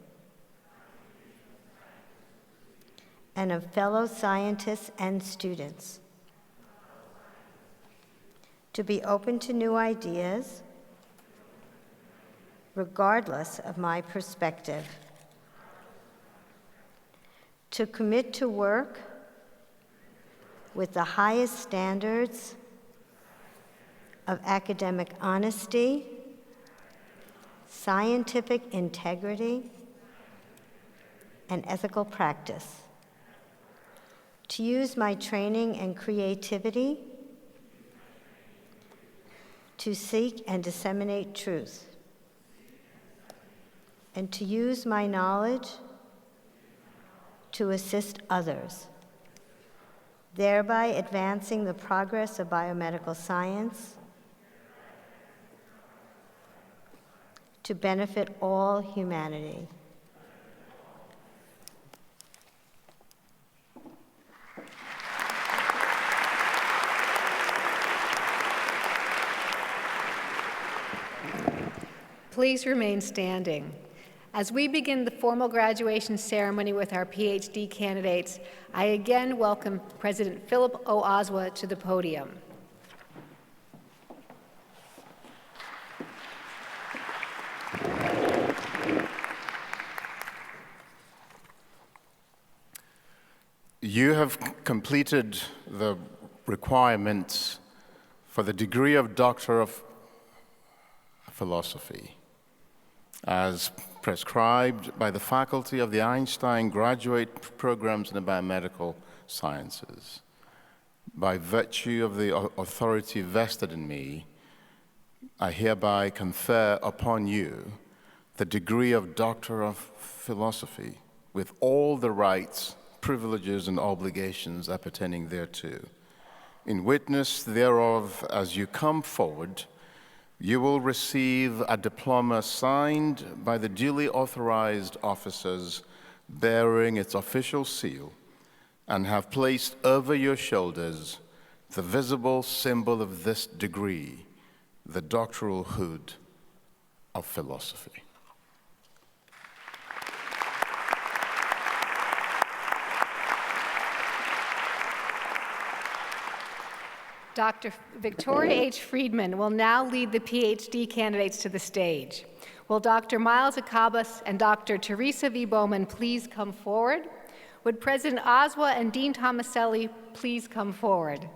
and of fellow scientists and students, to be open to new ideas regardless of my perspective, to commit to work with the highest standards of academic honesty, scientific integrity, and ethical practice, to use my training and creativity to seek and disseminate truth, and to use my knowledge to assist others, thereby advancing the progress of biomedical science to benefit all humanity. Please remain standing. As we begin the formal graduation ceremony with our PhD candidates, I again welcome President Philip O. Ozuah to the podium. You have completed the requirements for the degree of Doctor of Philosophy as prescribed by the faculty of the Einstein graduate programs in the biomedical sciences. By virtue of the authority vested in me, I hereby confer upon you the degree of Doctor of Philosophy with all the rights, privileges, and obligations appertaining thereto. In witness thereof, as you come forward, you will receive a diploma signed by the duly authorized officers bearing its official seal and have placed over your shoulders the visible symbol of this degree, the doctoral hood of philosophy. Dr. Victoria H. Friedman will now lead the PhD candidates to the stage. Will Dr. Miles Akabas and Dr. Teresa V. Bowman please come forward? Would President Ozuah and Dean Tomaselli please come forward?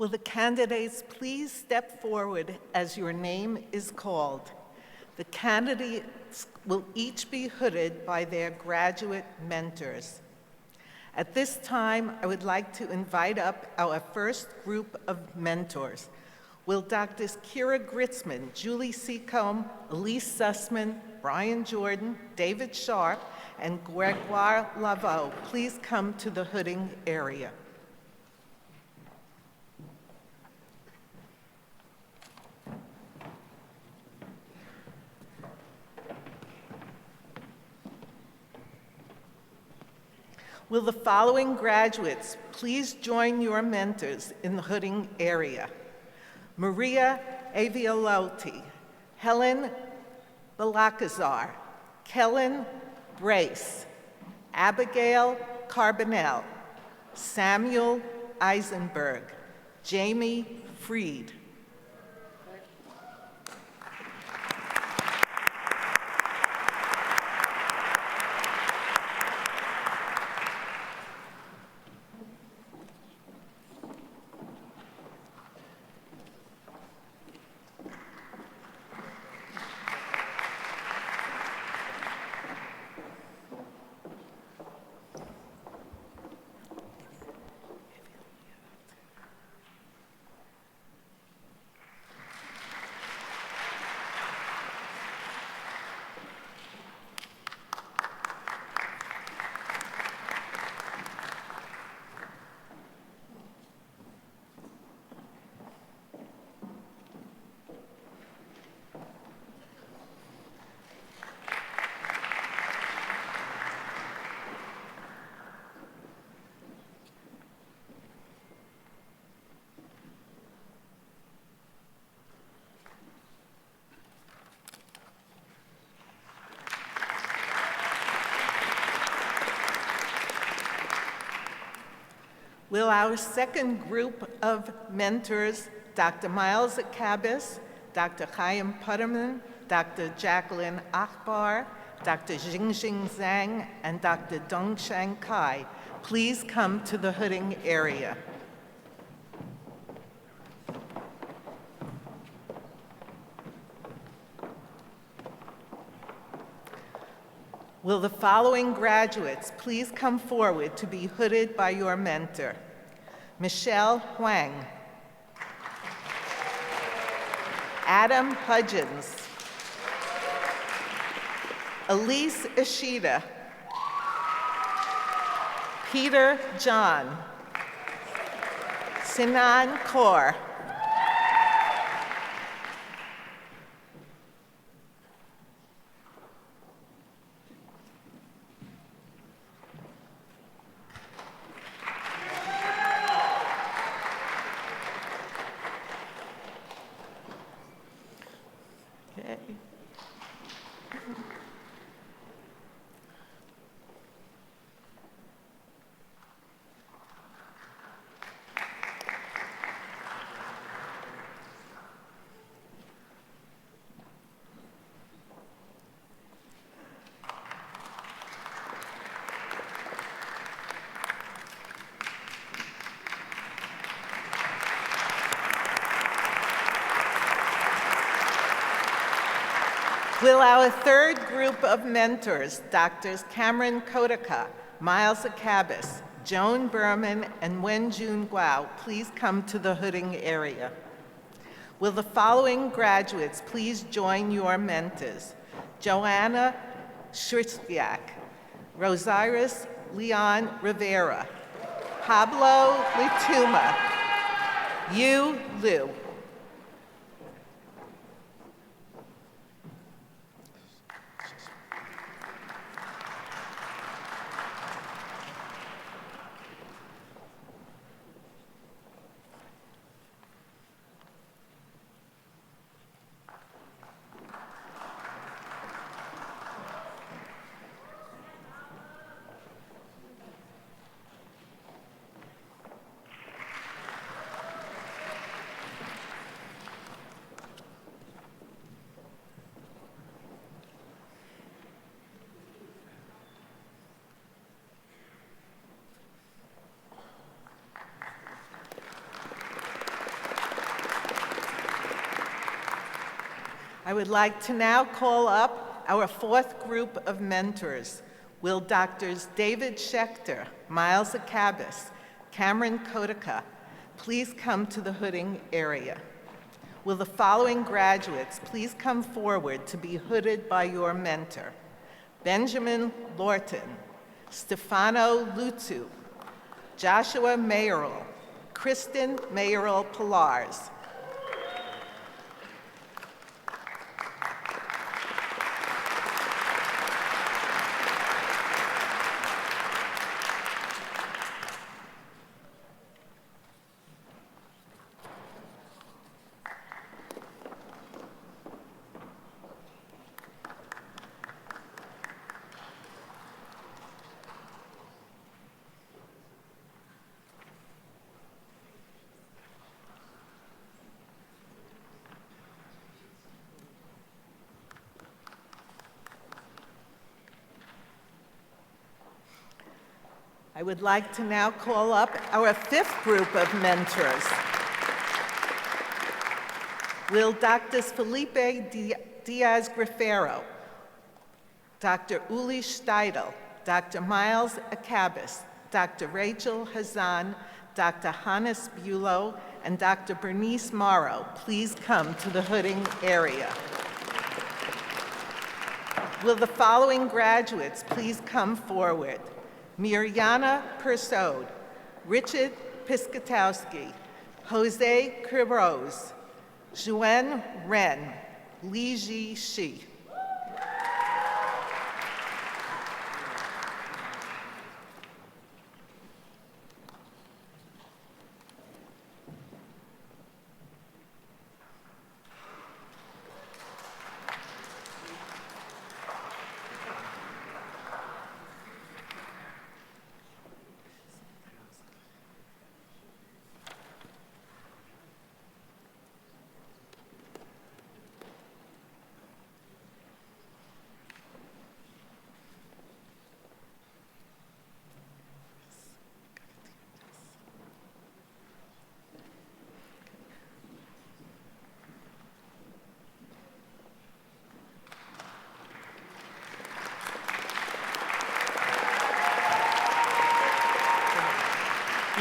Will the candidates please step forward as your name is called? The candidates will each be hooded by their graduate mentors. At this time, I would like to invite up our first group of mentors. Will Drs. Kira Gritzman, Julie Seacombe, Elise Sussman, Brian Jordan, David Sharp, and Gregoire Laveau please come to the hooding area? Will the following graduates please join your mentors in the hooding area? Maria Aviolotti, Helen Balakazar, Kellen Brace, Abigail Carbonell, Samuel Eisenberg, Jamie Freed, Will our second group of mentors, Dr. Miles Akabis, Dr. Chaim Putterman, Dr. Jacqueline Akbar, Dr. Jingxing Zhang, and Dr. Dongshang Kai, please come to the hooding area. Will the following graduates please come forward to be hooded by your mentor? Michelle Huang, Adam Hudgens, Elise Ishida, Peter John, Sinan Kaur, Will our third group of mentors, Drs. Cameron Kodaka, Miles Akabis, Joan Berman, and Wenjun Guo, please come to the hooding area? Will the following graduates please join your mentors? Joanna Shristiak, Rosiris Leon Rivera, Pablo Lituma, Yu Liu. I would like to now call up our fourth group of mentors. Will Drs. David Schechter, Miles Akabis, Cameron Kodaka, please come to the hooding area? Will the following graduates please come forward to be hooded by your mentor? Benjamin Lorton, Stefano Lutu, Joshua Mayoral, Kristen Mayoral Pilars, I would like to now call up our fifth group of mentors. Will Drs. Felipe Diaz-Grifero, Dr. Uli Steidel, Dr. Miles Akabis, Dr. Rachel Hazan, Dr. Hannes Bulow, and Dr. Bernice Morrow please come to the hooding area? Will the following graduates please come forward? Mirjana Persaud, Richard Piscatowski, Jose Cribros, Zhuan Ren, Li Ji Shi.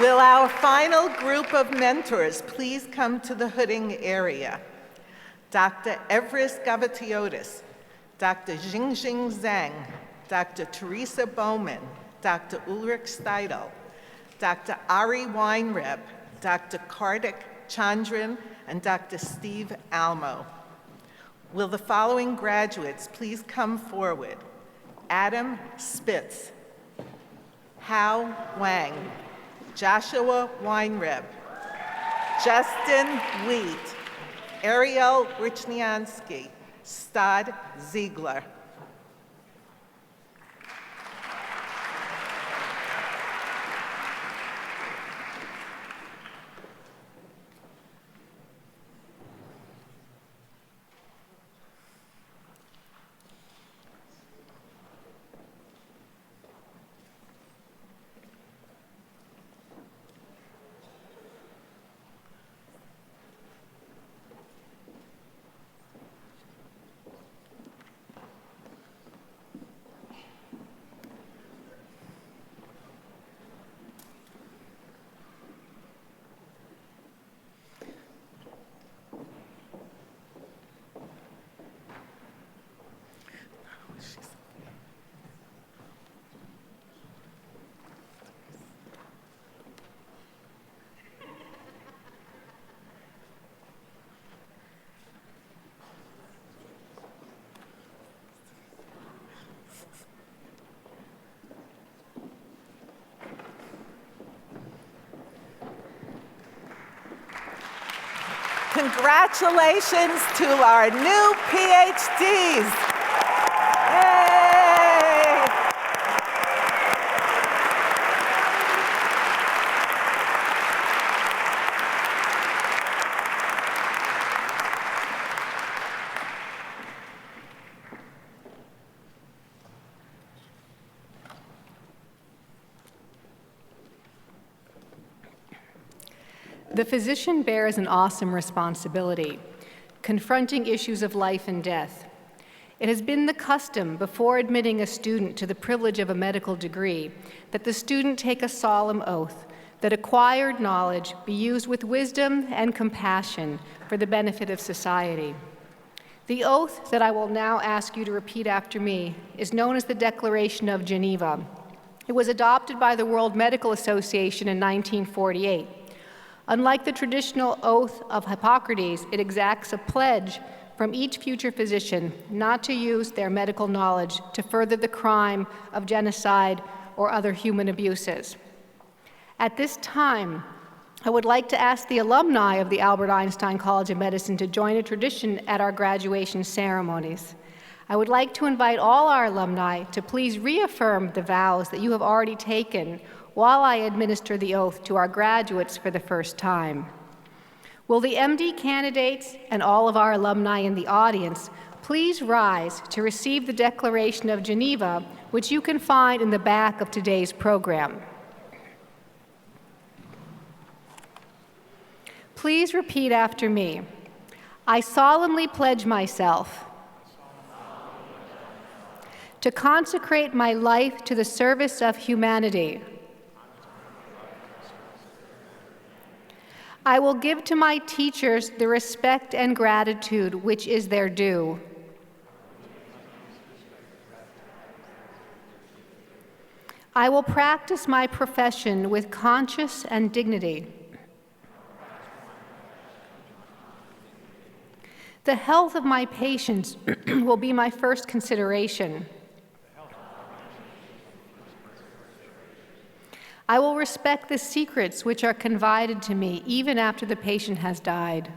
Will our final group of mentors please come to the hooding area? Dr. Everest Gavatiotis, Dr. Jingjing Zhang, Dr. Teresa Bowman, Dr. Ulrich Steidel, Dr. Ari Weinreb, Dr. Kartik Chandran, and Dr. Steve Almo. Will the following graduates please come forward? Adam Spitz, Hao Wang, Joshua Weinreb, Justin Wheat, Ariel Richniansky, Stad Ziegler. Congratulations to our new PhDs. Yay! The physician bears an awesome responsibility, confronting issues of life and death. It has been the custom before admitting a student to the privilege of a medical degree that the student take a solemn oath that acquired knowledge be used with wisdom and compassion for the benefit of society. The oath that I will now ask you to repeat after me is known as the Declaration of Geneva. It was adopted by the World Medical Association in 1948. Unlike the traditional oath of Hippocrates, it exacts a pledge from each future physician not to use their medical knowledge to further the crime of genocide or other human abuses. At this time, I would like to ask the alumni of the Albert Einstein College of Medicine to join a tradition at our graduation ceremonies. I would like to invite all our alumni to please reaffirm the vows that you have already taken while I administer the oath to our graduates for the first time. Will the MD candidates and all of our alumni in the audience please rise to receive the Declaration of Geneva, which you can find in the back of today's program. Please repeat after me. I solemnly pledge myself to consecrate my life to the service of humanity. I will give to my teachers the respect and gratitude which is their due. I will practice my profession with conscience and dignity. The health of my patients will be my first consideration. I will respect the secrets which are confided to me even after the patient has died.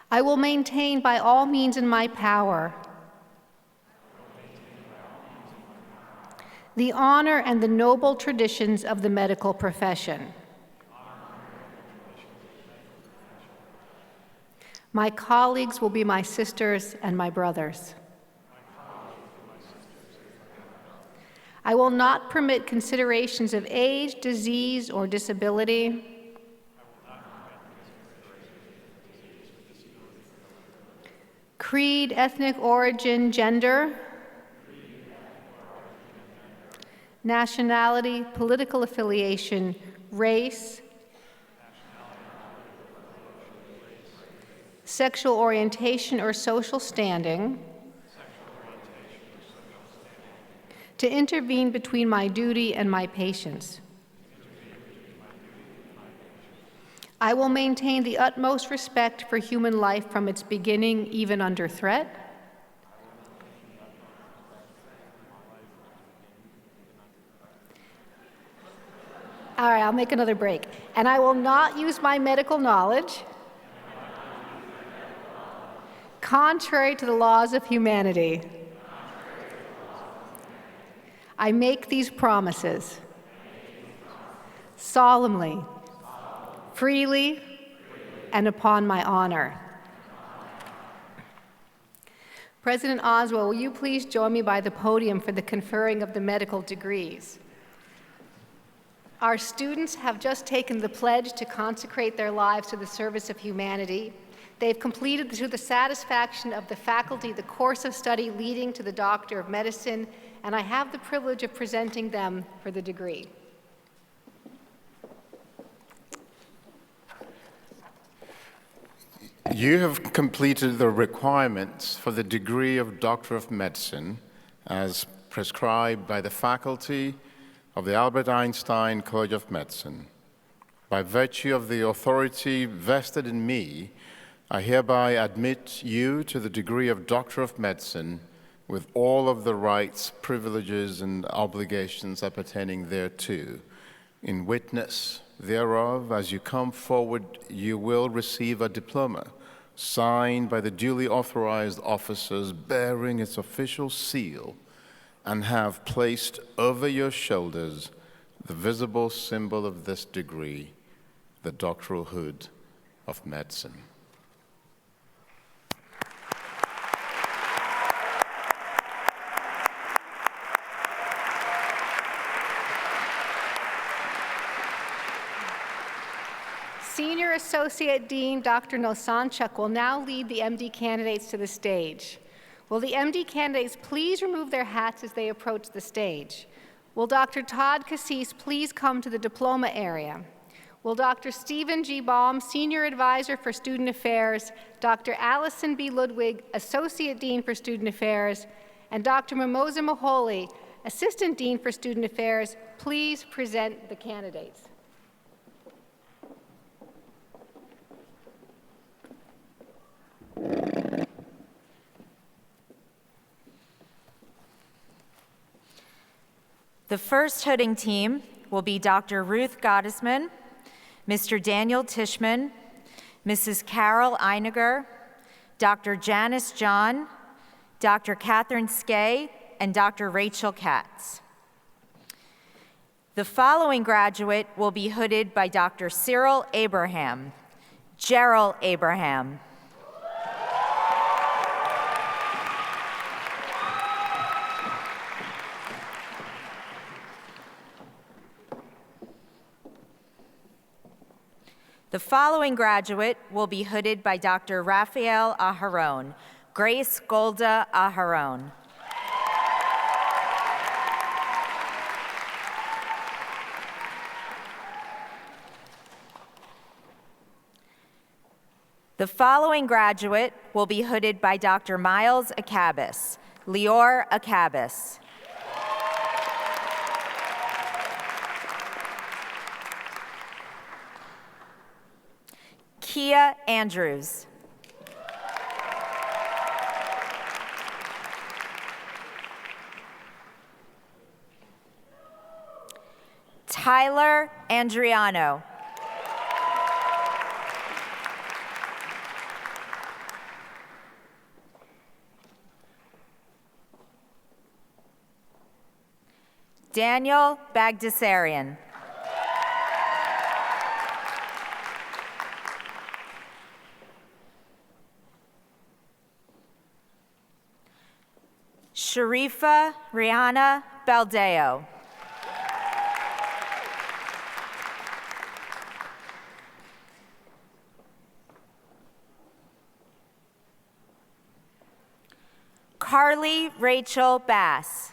I will maintain by all means in my power the honor and the noble traditions of the medical profession. My colleagues will be my sisters and my brothers. I will not permit considerations of age, disease, or disability. Creed, ethnic origin, gender. nationality, political affiliation, race, sexual orientation or social standing, to intervene between my duty and my patients. I will maintain the utmost respect for human life from its beginning, even under threat. All right, I'll make another break. And I will not use my medical knowledge contrary to the laws of humanity. I make these promises solemnly, freely, and upon my honor. President Ozuah, will you please join me by the podium for the conferring of the medical degrees? Our students have just taken the pledge to consecrate their lives to the service of humanity. They've completed to the satisfaction of the faculty the course of study leading to the Doctor of Medicine, and I have the privilege of presenting them for the degree. You have completed the requirements for the degree of Doctor of Medicine as prescribed by the faculty of the Albert Einstein College of Medicine. By virtue of the authority vested in me, I hereby admit you to the degree of Doctor of Medicine with all of the rights, privileges, and obligations appertaining thereto. In witness thereof, as you come forward, you will receive a diploma signed by the duly authorized officers bearing its official seal and have placed over your shoulders the visible symbol of this degree, the doctoral hood of medicine. Senior Associate Dean Dr. Nosanchuk will now lead the MD candidates to the stage. Will the MD candidates please remove their hats as they approach the stage? Will Dr. Todd Cassis please come to the diploma area? Will Dr. Stephen G. Baum, Senior Advisor for Student Affairs, Dr. Allison B. Ludwig, Associate Dean for Student Affairs, and Dr. Mimosa Maholi, Assistant Dean for Student Affairs, please present the candidates? The first hooding team will be Dr. Ruth Gottesman, Mr. Daniel Tishman, Mrs. Carol Einiger, Dr. Janice John, Dr. Catherine Skay, and Dr. Rachel Katz. The following graduate will be hooded by Dr. Cyril Abraham, Gerald Abraham, The following graduate will be hooded by Dr. Raphael Aharon, Grace Golda Aharon. The following graduate will be hooded by Dr. Miles Akabis, Lior Akabis. Kia Andrews. Tyler Andriano. Daniel Bagdasarian. Sharifa Rihanna Baldeo. Carly Rachel Bass.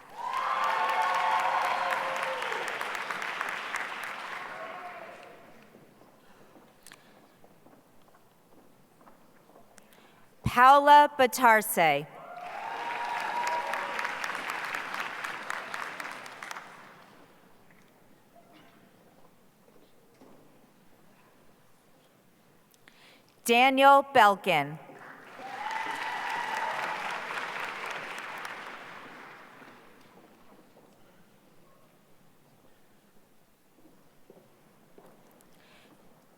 Paula Batarse. Daniel Belkin.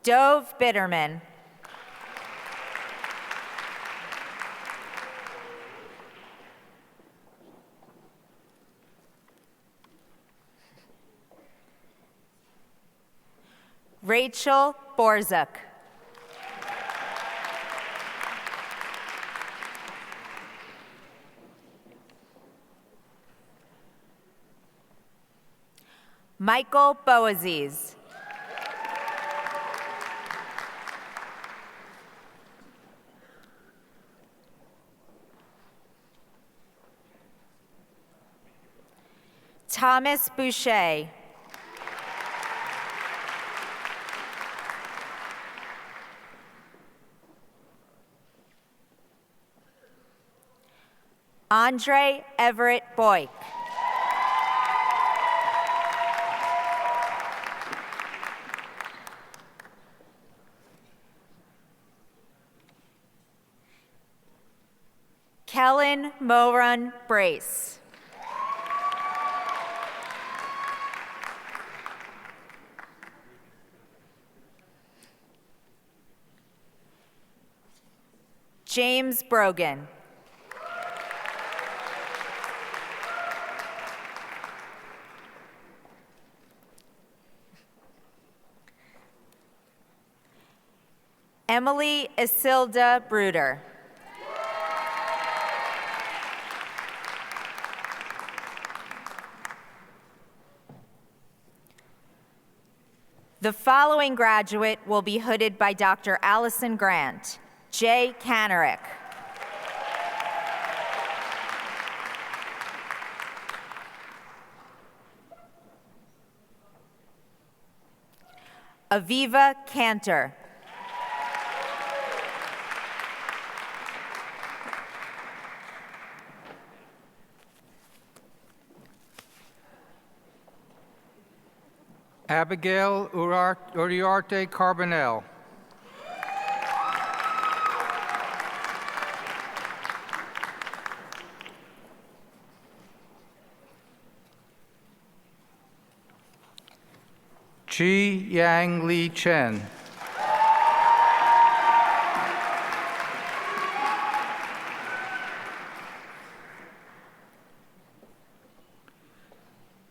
Dove Bitterman. Rachel Borzuk. Michael Boaziz. Thomas Boucher. Andre Everett Boyk. Kellen Moran Brace. James Brogan. Emily Isilda Bruder. The following graduate will be hooded by Dr. Allison Grant. Jay Kanarick. Aviva Cantor. Abigail Uriarte Carbonell. Chi Yang Li Chen.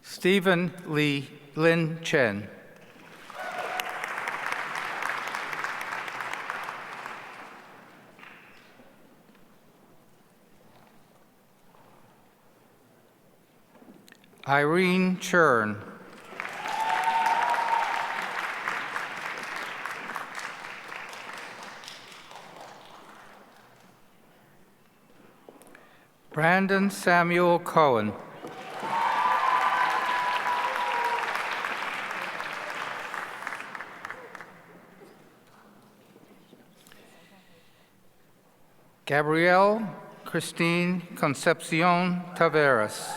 Stephen Lin Chen. Irene Churn. Brandon Samuel Cohen. Gabrielle Christine Concepcion Taveras.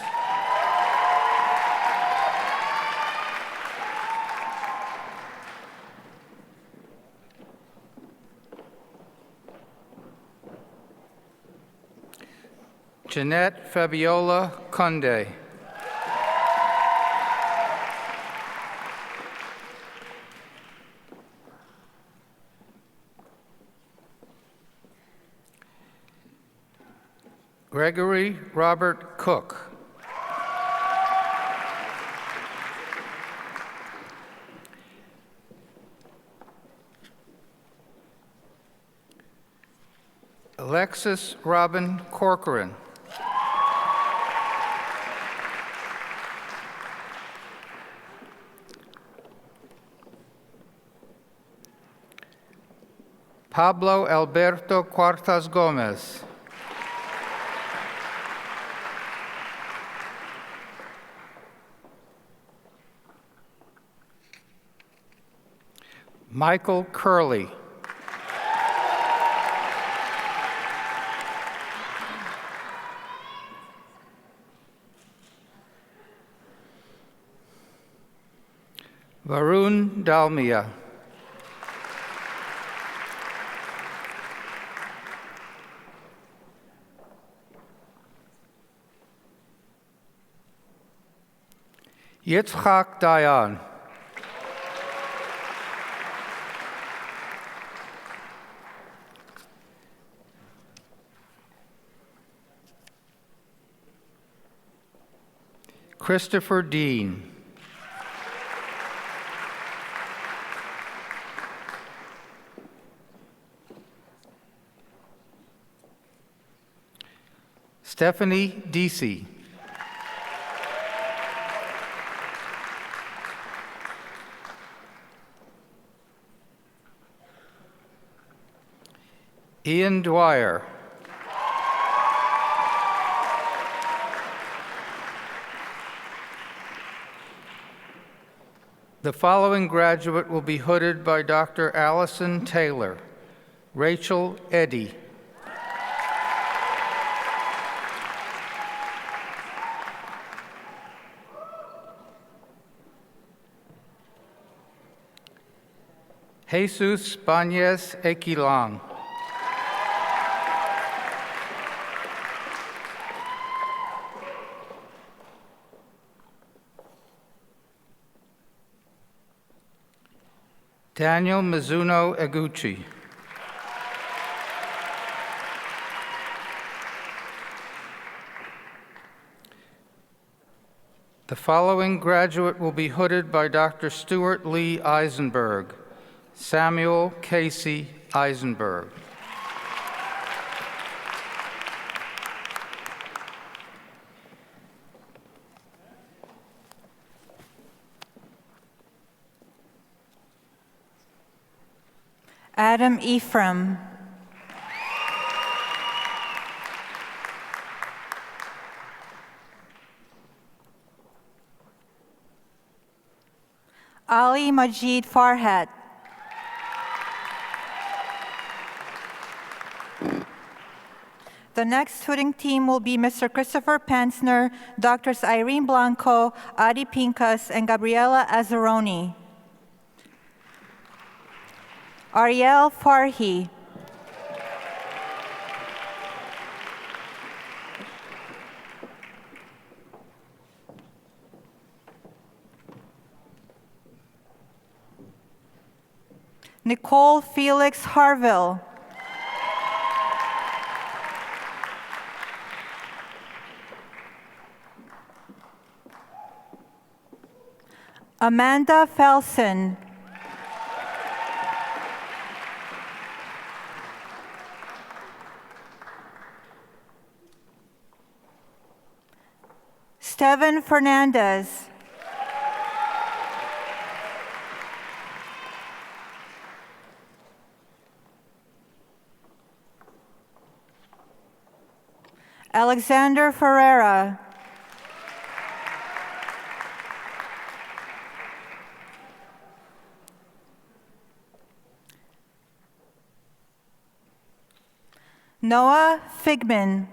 Jeanette Fabiola Conde. Gregory Robert Cook. Alexis Robin Corcoran. Pablo Alberto Cuartas Gomez. Michael Curley. Varun Dalmia. Yitzhak Dayan. Christopher Dean. Stephanie Deasy. Ian Dwyer. The following graduate will be hooded by Dr. Allison Taylor. Rachel Eddy. Jesus Bañez Equilang. Daniel Mizuno Eguchi. The following graduate will be hooded by Dr. Stuart Lee Eisenberg. Samuel Casey Eisenberg. Adam Ephraim. Ali Majid Farhat. The next hooding team will be Mr. Christopher Pansner, Drs. Irene Blanco, Adi Pincus, and Gabriela Azzaroni. Ariel Farhi. Nicole Felix Harville. Amanda Felsen. Steven Fernandez. Alexander Ferreira. Noah Figman.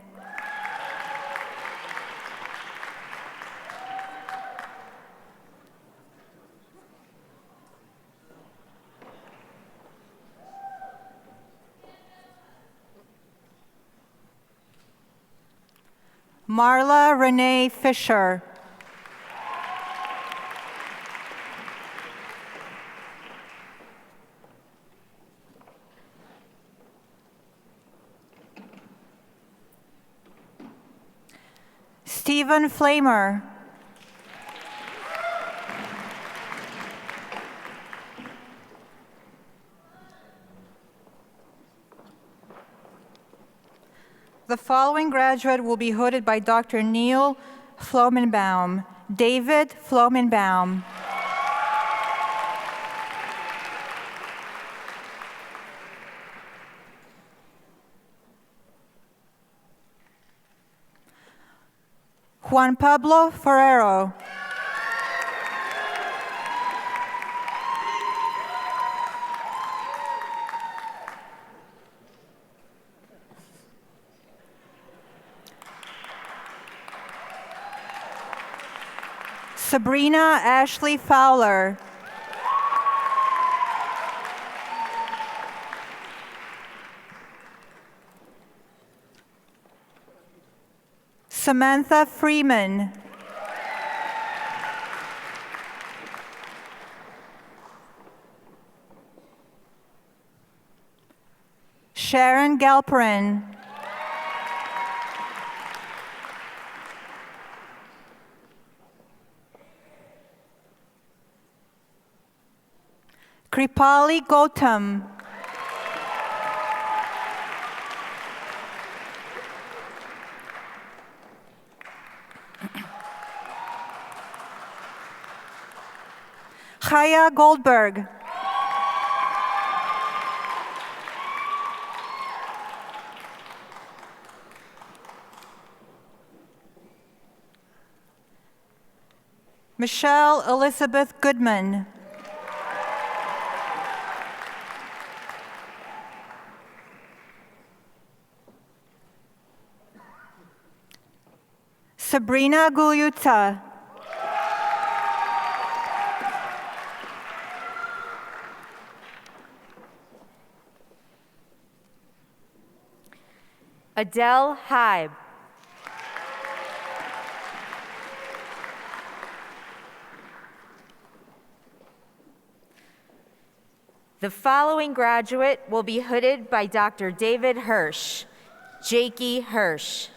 Marla Renee Fisher. Stephen Flamer. The following graduate will be hooded by Dr. Neil Flomenbaum. David Flomenbaum. Juan Pablo Ferrero. Sabrina Ashley Fowler. Samantha Freeman. Sharon Galperin. Kripali Gautam. Chaya Goldberg. Michelle Elizabeth Goodman. Sabrina Guyutsa. Adele Hybe. The following graduate will be hooded by Dr. David Hirsch. Jakey Hirsch.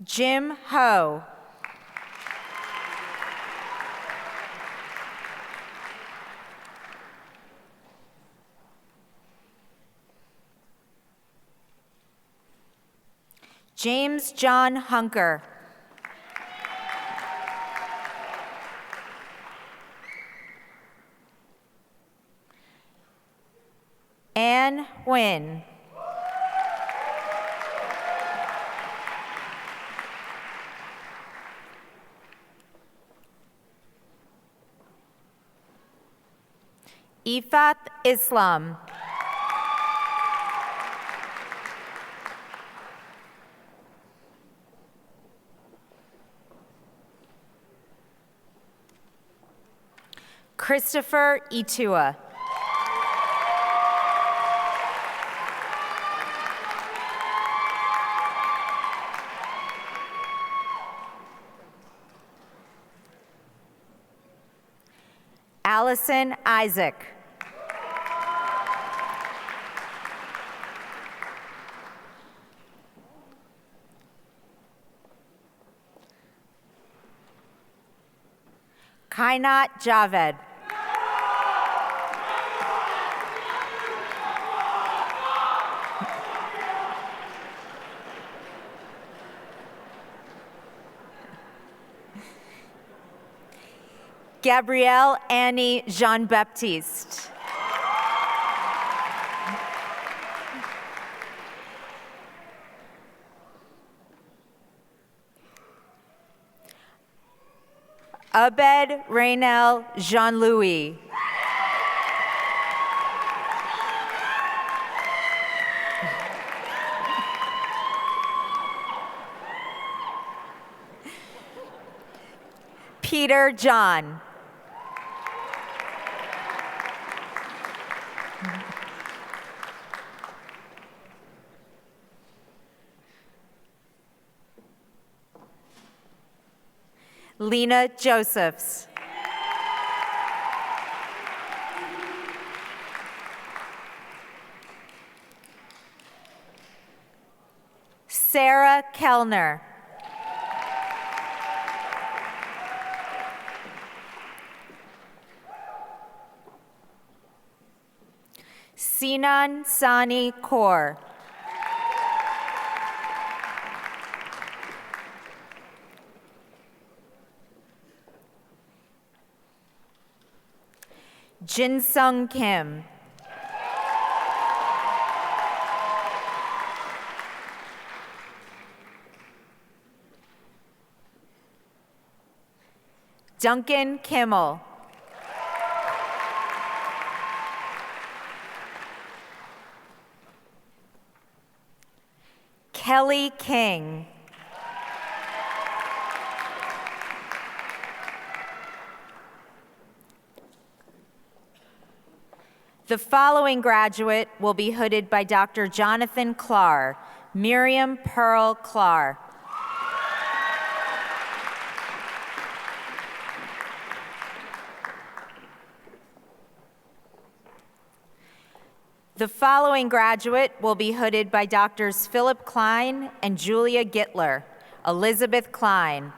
Jim Ho. James John Hunker. Anne Nguyen. Ifat Islam. Christopher Itua. Allison Isaac. Kainat Javed. Gabrielle Annie Jean-Baptiste. Abed Raynel Jean-Louis. Peter John. Lena Josephs. Sarah Kellner. Sinan Sani Kaur. Jin Sung Kim. Duncan Kimmel. Kelly King. The following graduate will be hooded by Dr. Jonathan Clark, Miriam Pearl Clark. The following graduate will be hooded by Drs. Philip Klein and Julia Gittler, Elizabeth Klein.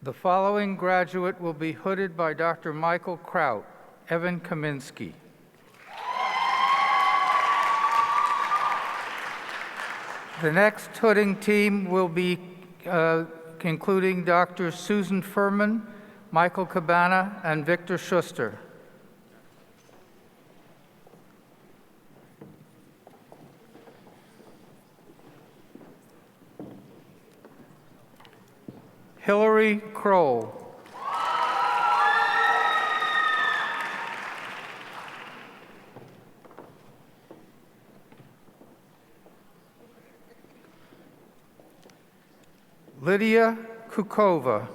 The following graduate will be hooded by Dr. Michael Kraut, Evan Kaminsky. The next hooding team will be including Dr. Susan Furman, Michael Cabana, and Victor Schuster. Hillary Kroll. Lydia Kukova.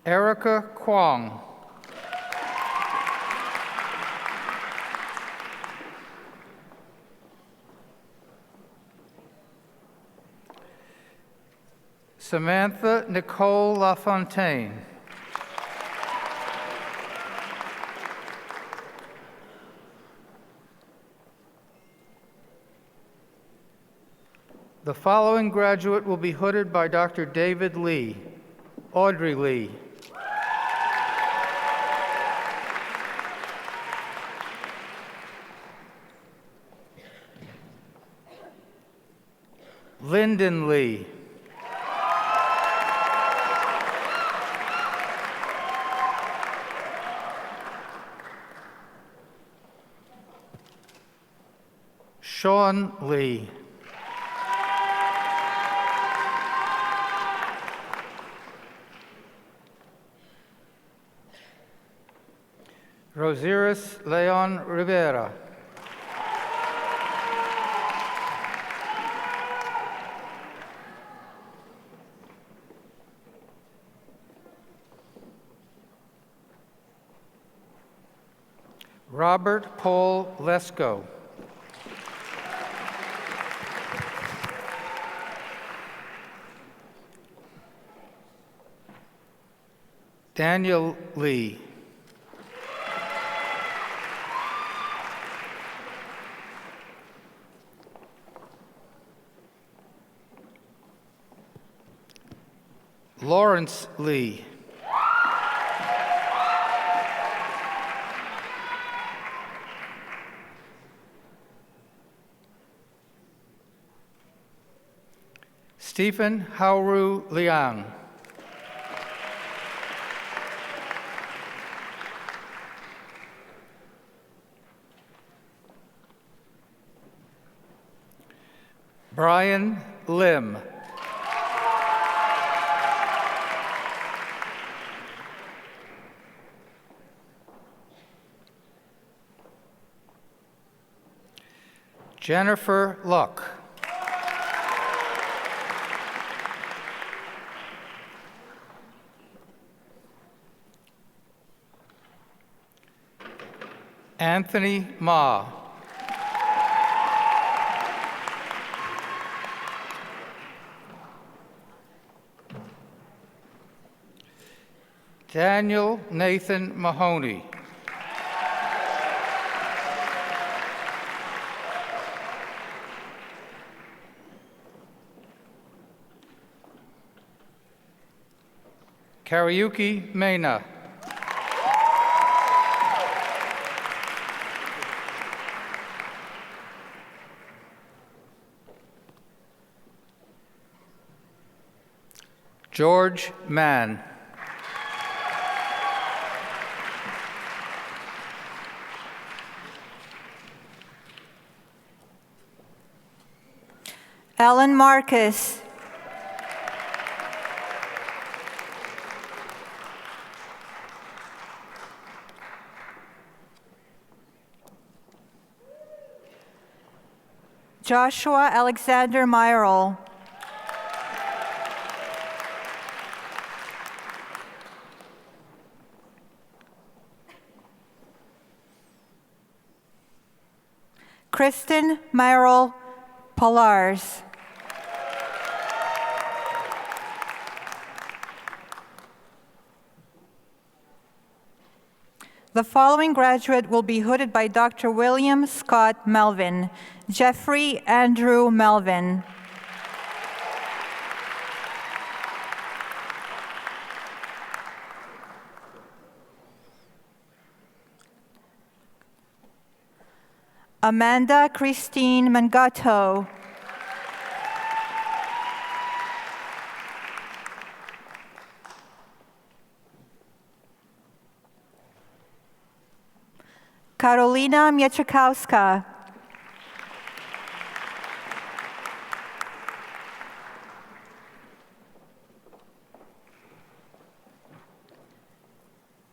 Erica Kwong. Samantha Nicole LaFontaine. The following graduate will be hooded by Dr. David Lee, Audrey Lee. Lyndon Lee. Sean Lee. Rosiris Leon Rivera. Robert Paul Lesko. Daniel Lee. Lawrence Lee. Stephen Hauru Liang. Brian Lim. Jennifer Luck. Anthony Ma. Daniel Nathan Mahoney. Kariuki Mena. George Mann. Ellen Marcus. Joshua Alexander Myrle. Kristen Myrle Polars. The following graduate will be hooded by Dr. William Scott Melvin. Jeffrey Andrew Melvin. Amanda Christine Mangato. Karolina Mieczykowska.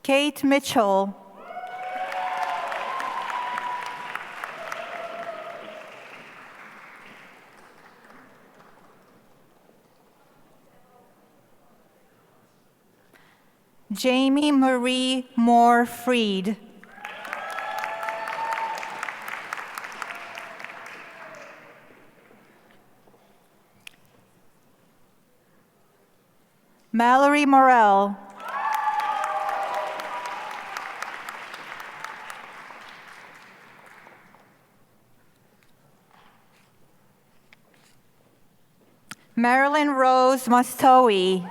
Kate Mitchell. Jamie Marie Moore Freed. Mallory Morell. Marilyn Rose Mostowi.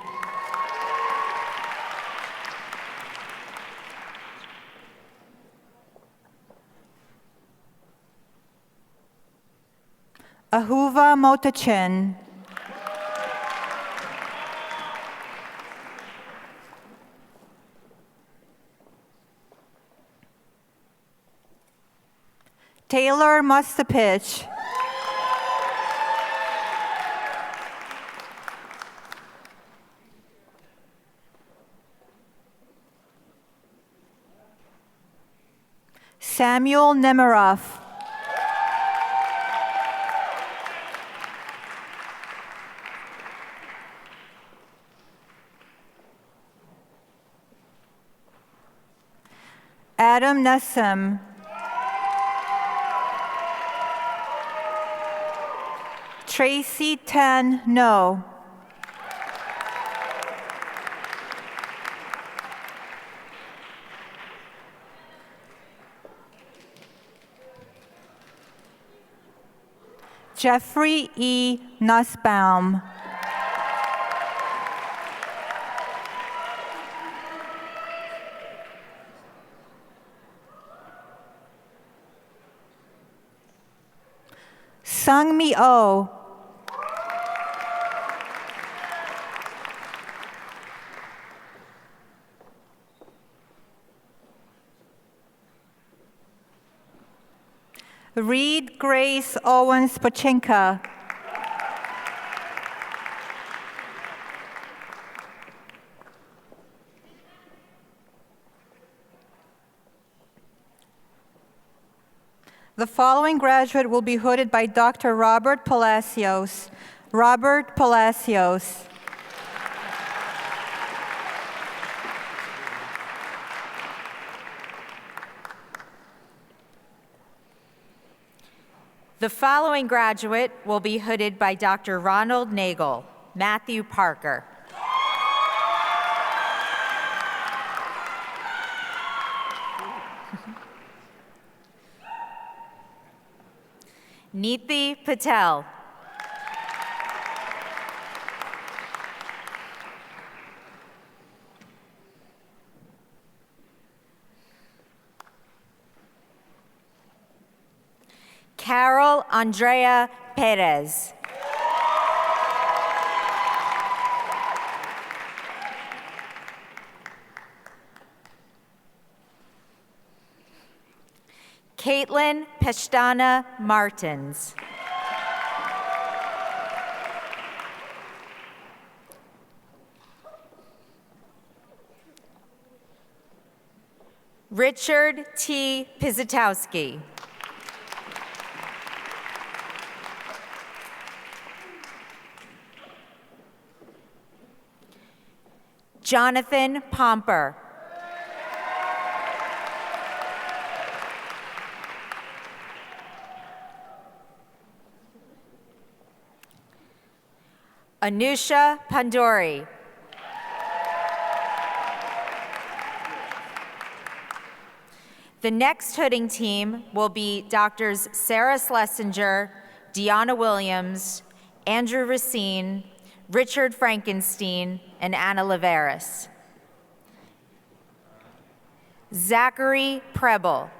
Ozuah Motachin. Taylor Mustapich. Samuel Nemiroff. Adam Nessim. Tracy Tan No. Jeffrey E. Nussbaum. Sung Mi Oh. Reed Grace Owens Pachinka. The following graduate will be hooded by Dr. Robert Palacios. Robert Palacios. The following graduate will be hooded by Dr. Ronald Nagel. Matthew Parker. Neethi Patel. Carol Andrea Perez. Caitlin Peshtana Martins. Richard T. Pizatowski. Jonathan Pomper. Anusha Panduri. The next hooding team will be Doctors Sarah Schlesinger, Deanna Williams, Andrew Racine, Richard Frankenstein, and Anna Laveris. Zachary Preble.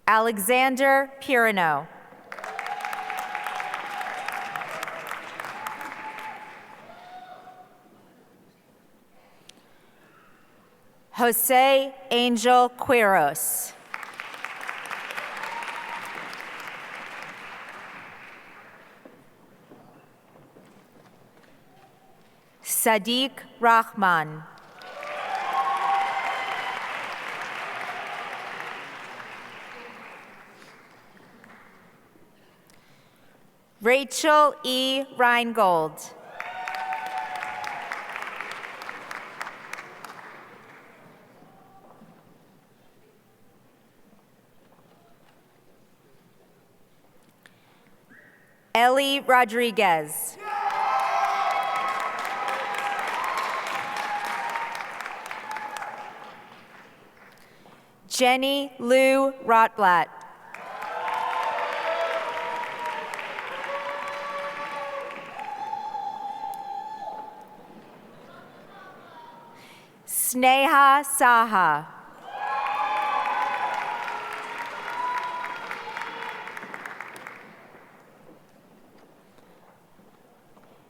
Alexander Pirino. Jose Angel Quiros. Sadiq Rahman. Rachel E. Reingold. Ellie Rodriguez. Jenny Lou Rotblatt. Sneha Saha.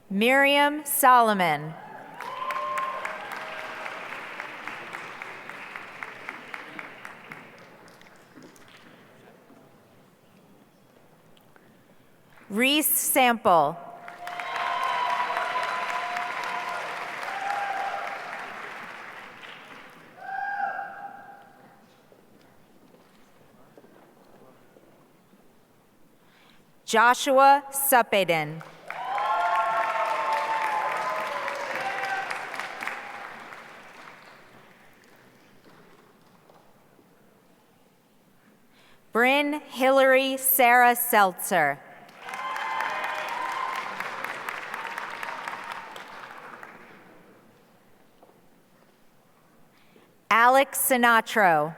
Miriam Solomon. Reese Sample. Joshua Suppaden. Bryn Hillary Sarah Seltzer. Alex Sinatro.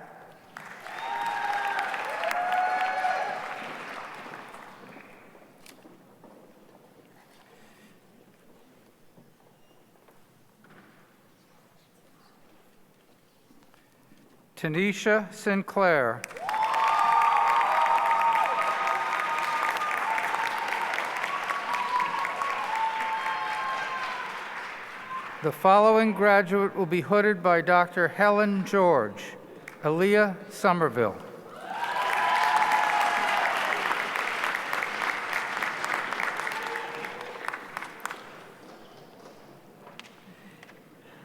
Tanisha Sinclair. The following graduate will be hooded by Dr. Helen George, Aaliyah Somerville.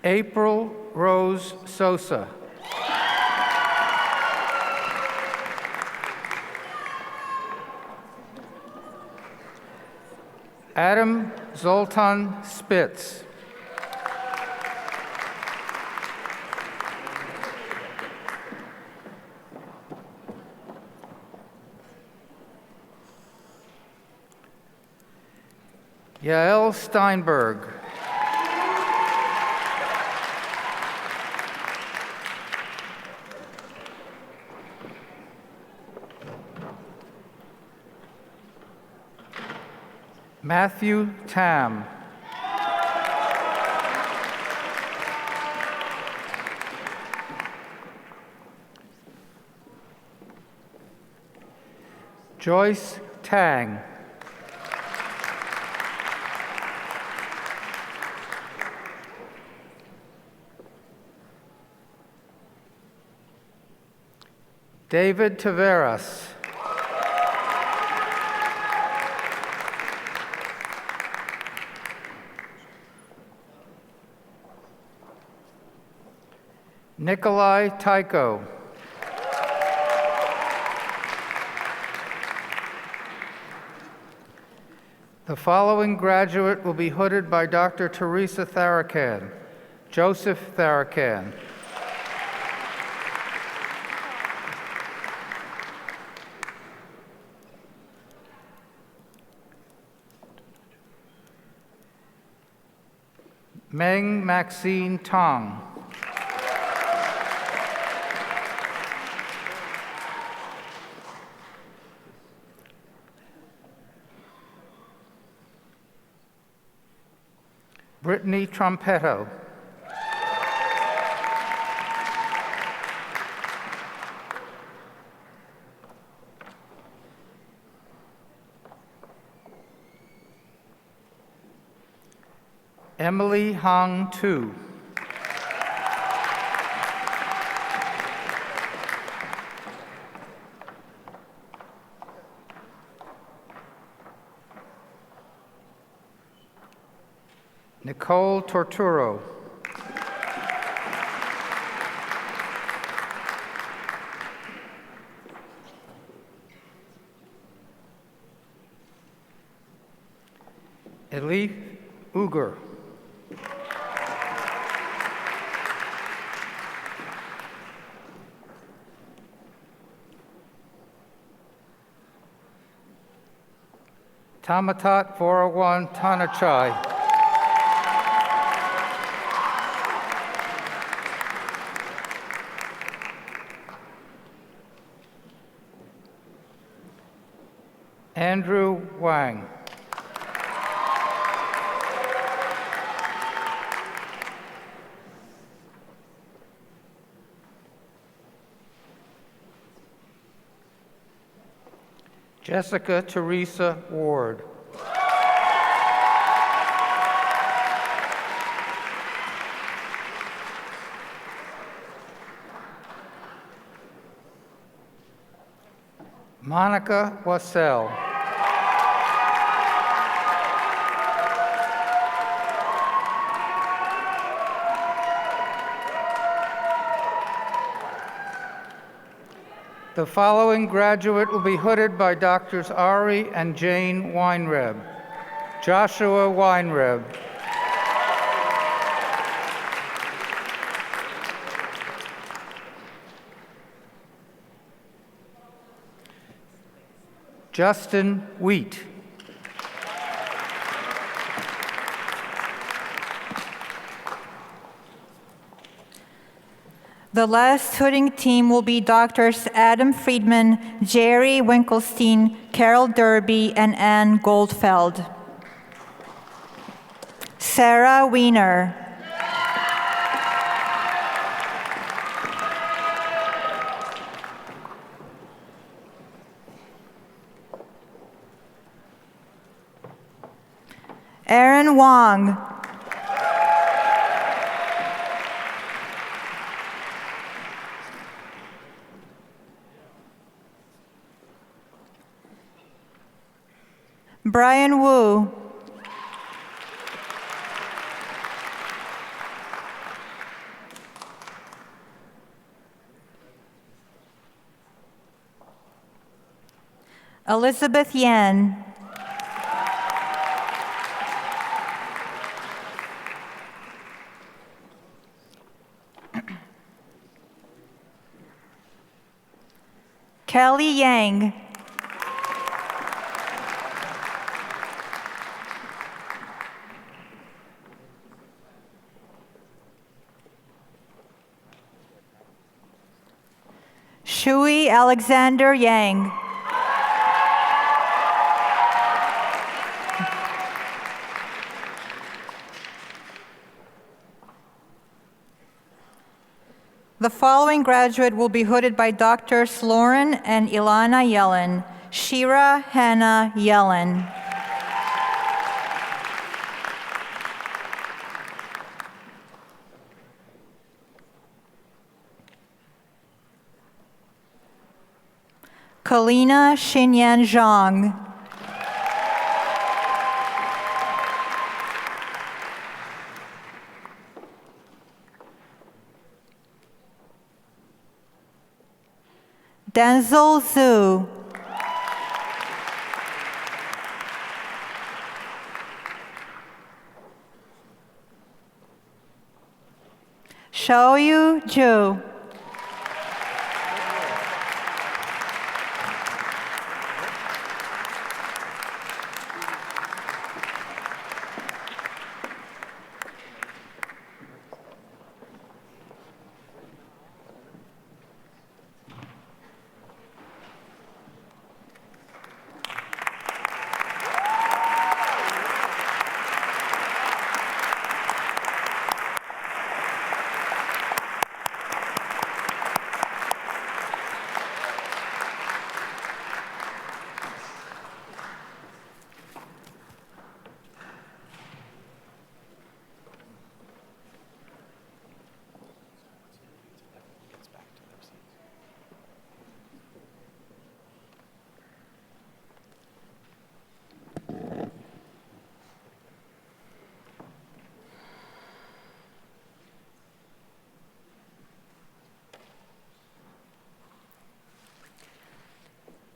April Rose Sosa. Adam Zoltan Spitz. Yael Steinberg. Matthew Tam. Joyce Tang. David Taveras. Nikolai Tycho. The following graduate will be hooded by Dr. Teresa Tharakan, Joseph Tharakan, Meng Maxine Tong, Brittany Trompetto, Emily Hong Tu, Nicole Torturo, Elif Uger, Tamatat Vorawan Tanachai, Andrew Wang, Jessica Teresa Ward, Monica Wassell, the following graduate will be hooded by Doctors Ari and Jane Weinreb. Joshua Weinreb, Justin Wheat, The last hooding team will be Doctors Adam Friedman, Jerry Winkelstein, Carol Derby, and Ann Goldfeld. Sarah Wiener. Aaron Wong. Brian Wu. Elizabeth Yan. Kelly Yang. Shui Alexander Yang. The following graduate will be hooded by Doctors Lauren and Ilana Yellen. Shira Hannah Yellen. Kalina Xinyan Zhang. Denzel Zhu. Shoyu Ju.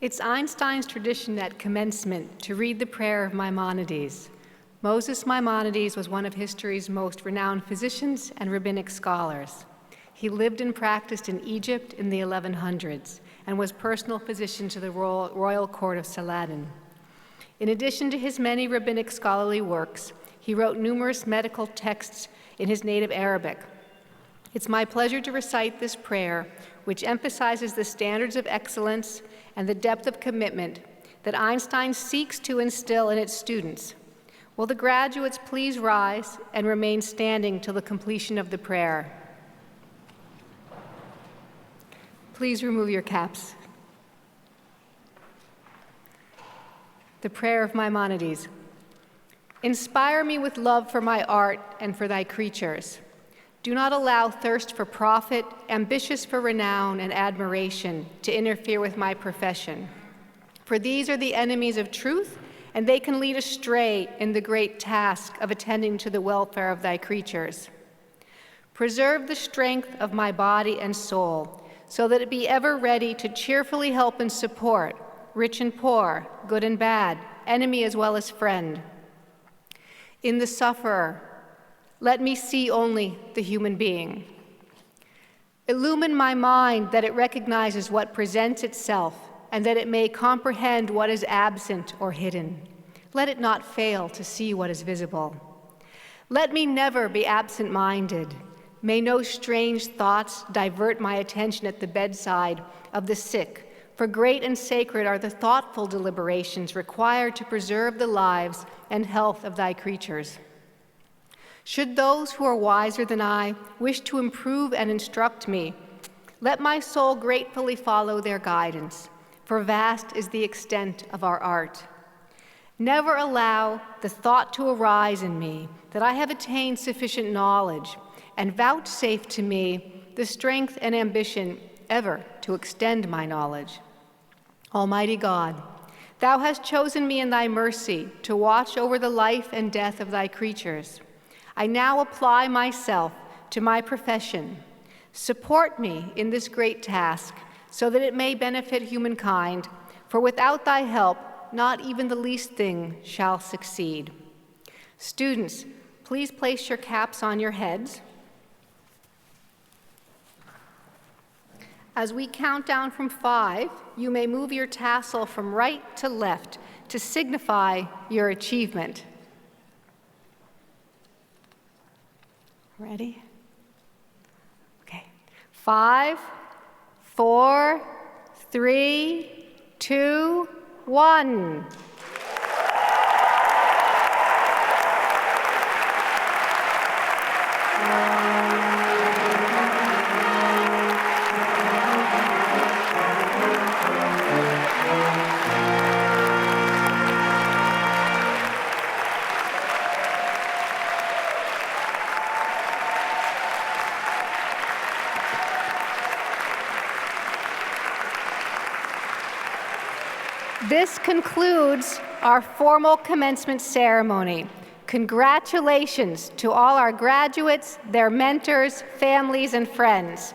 It's Einstein's tradition at commencement to read the prayer of Maimonides. Moses Maimonides was one of history's most renowned physicians and rabbinic scholars. He lived and practiced in Egypt in the 1100s and was personal physician to the royal court of Saladin. In addition to his many rabbinic scholarly works, he wrote numerous medical texts in his native Arabic. It's my pleasure to recite this prayer, which emphasizes the standards of excellence and the depth of commitment that Einstein seeks to instill in its students. Will the graduates please rise and remain standing till the completion of the prayer? Please remove your caps. The prayer of Maimonides. Inspire me with love for my art and for thy creatures. Do not allow thirst for profit, ambitious for renown and admiration, to interfere with my profession. For these are the enemies of truth, and they can lead astray in the great task of attending to the welfare of thy creatures. Preserve the strength of my body and soul, so that it be ever ready to cheerfully help and support, rich and poor, good and bad, enemy as well as friend. In the sufferer, let me see only the human being. Illumine my mind that it recognizes what presents itself and that it may comprehend what is absent or hidden. Let it not fail to see what is visible. Let me never be absent-minded. May no strange thoughts divert my attention at the bedside of the sick, for great and sacred are the thoughtful deliberations required to preserve the lives and health of thy creatures. Should those who are wiser than I wish to improve and instruct me, let my soul gratefully follow their guidance, for vast is the extent of our art. Never allow the thought to arise in me that I have attained sufficient knowledge, and vouchsafe to me the strength and ambition ever to extend my knowledge. Almighty God, thou hast chosen me in thy mercy to watch over the life and death of thy creatures. I now apply myself to my profession. Support me in this great task so that it may benefit humankind, for without thy help, not even the least thing shall succeed. Students, please place your caps on your heads. As we count down from 5, you may move your tassel from right to left to signify your achievement. Ready? Okay. 5, 4, 3, 2, 1. This concludes our formal commencement ceremony. Congratulations to all our graduates, their mentors, families, and friends.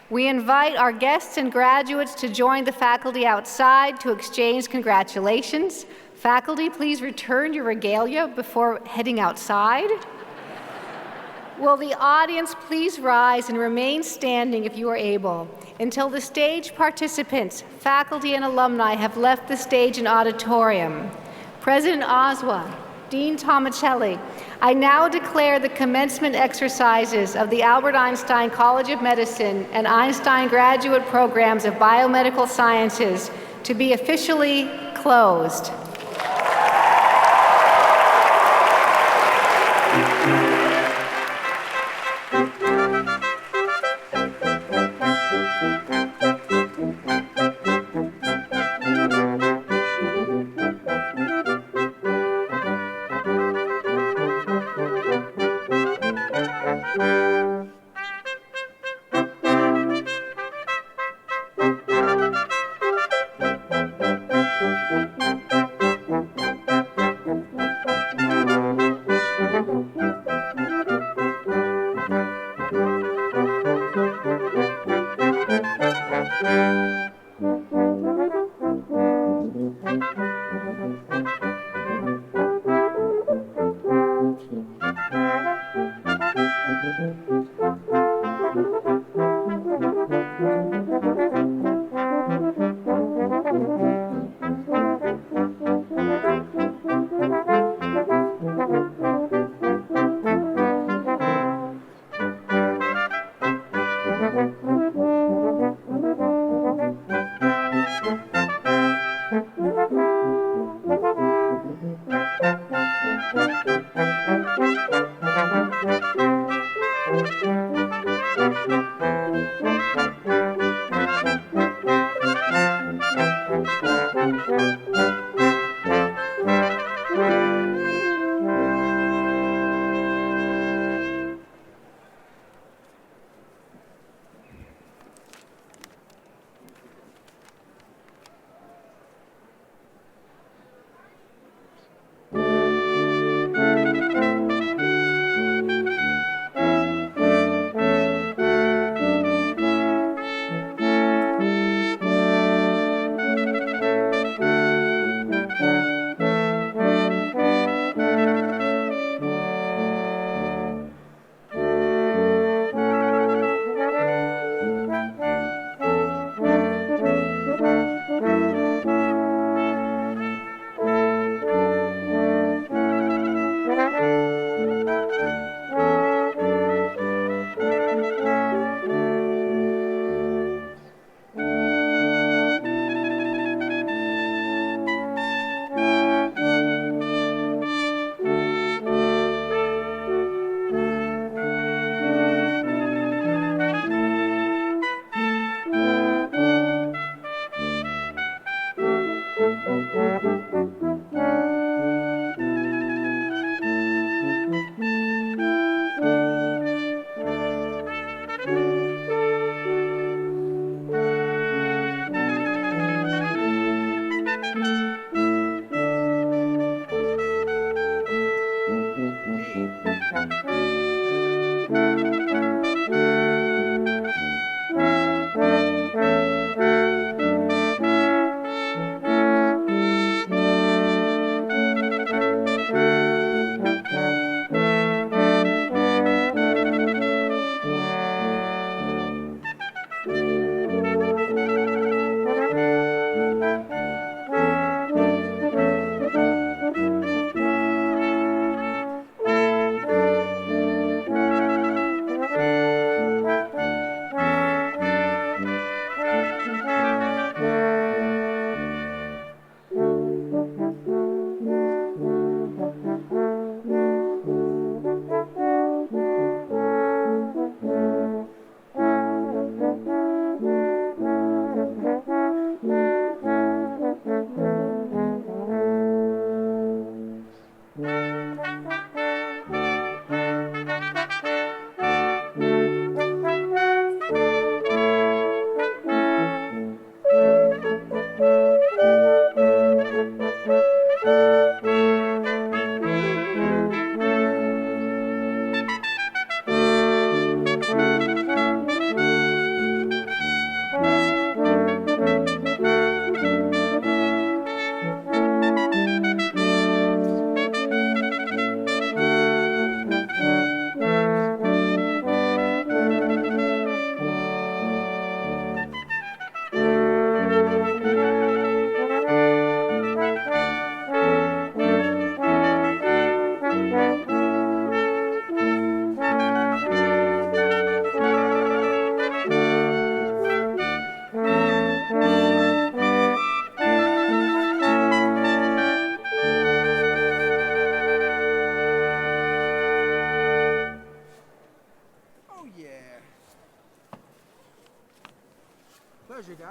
We invite our guests and graduates to join the faculty outside to exchange congratulations. Faculty, please return your regalia before heading outside. Will the audience please rise and remain standing if you are able until the stage participants, faculty, and alumni have left the stage and auditorium. President Ozuah, Dean Tomaselli, I now declare the commencement exercises of the Albert Einstein College of Medicine and Einstein Graduate Programs of Biomedical Sciences to be officially closed.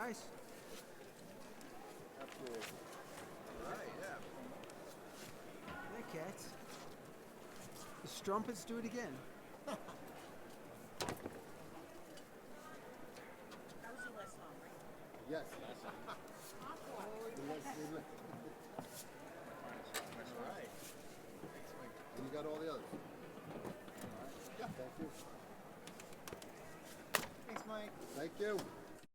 Nice. Absolutely. All right, yeah. Hey, Katz. The strumpets do it again. Yes. All right. And you got all the others? Yeah. Thank you. Thanks, Mike. Thank you.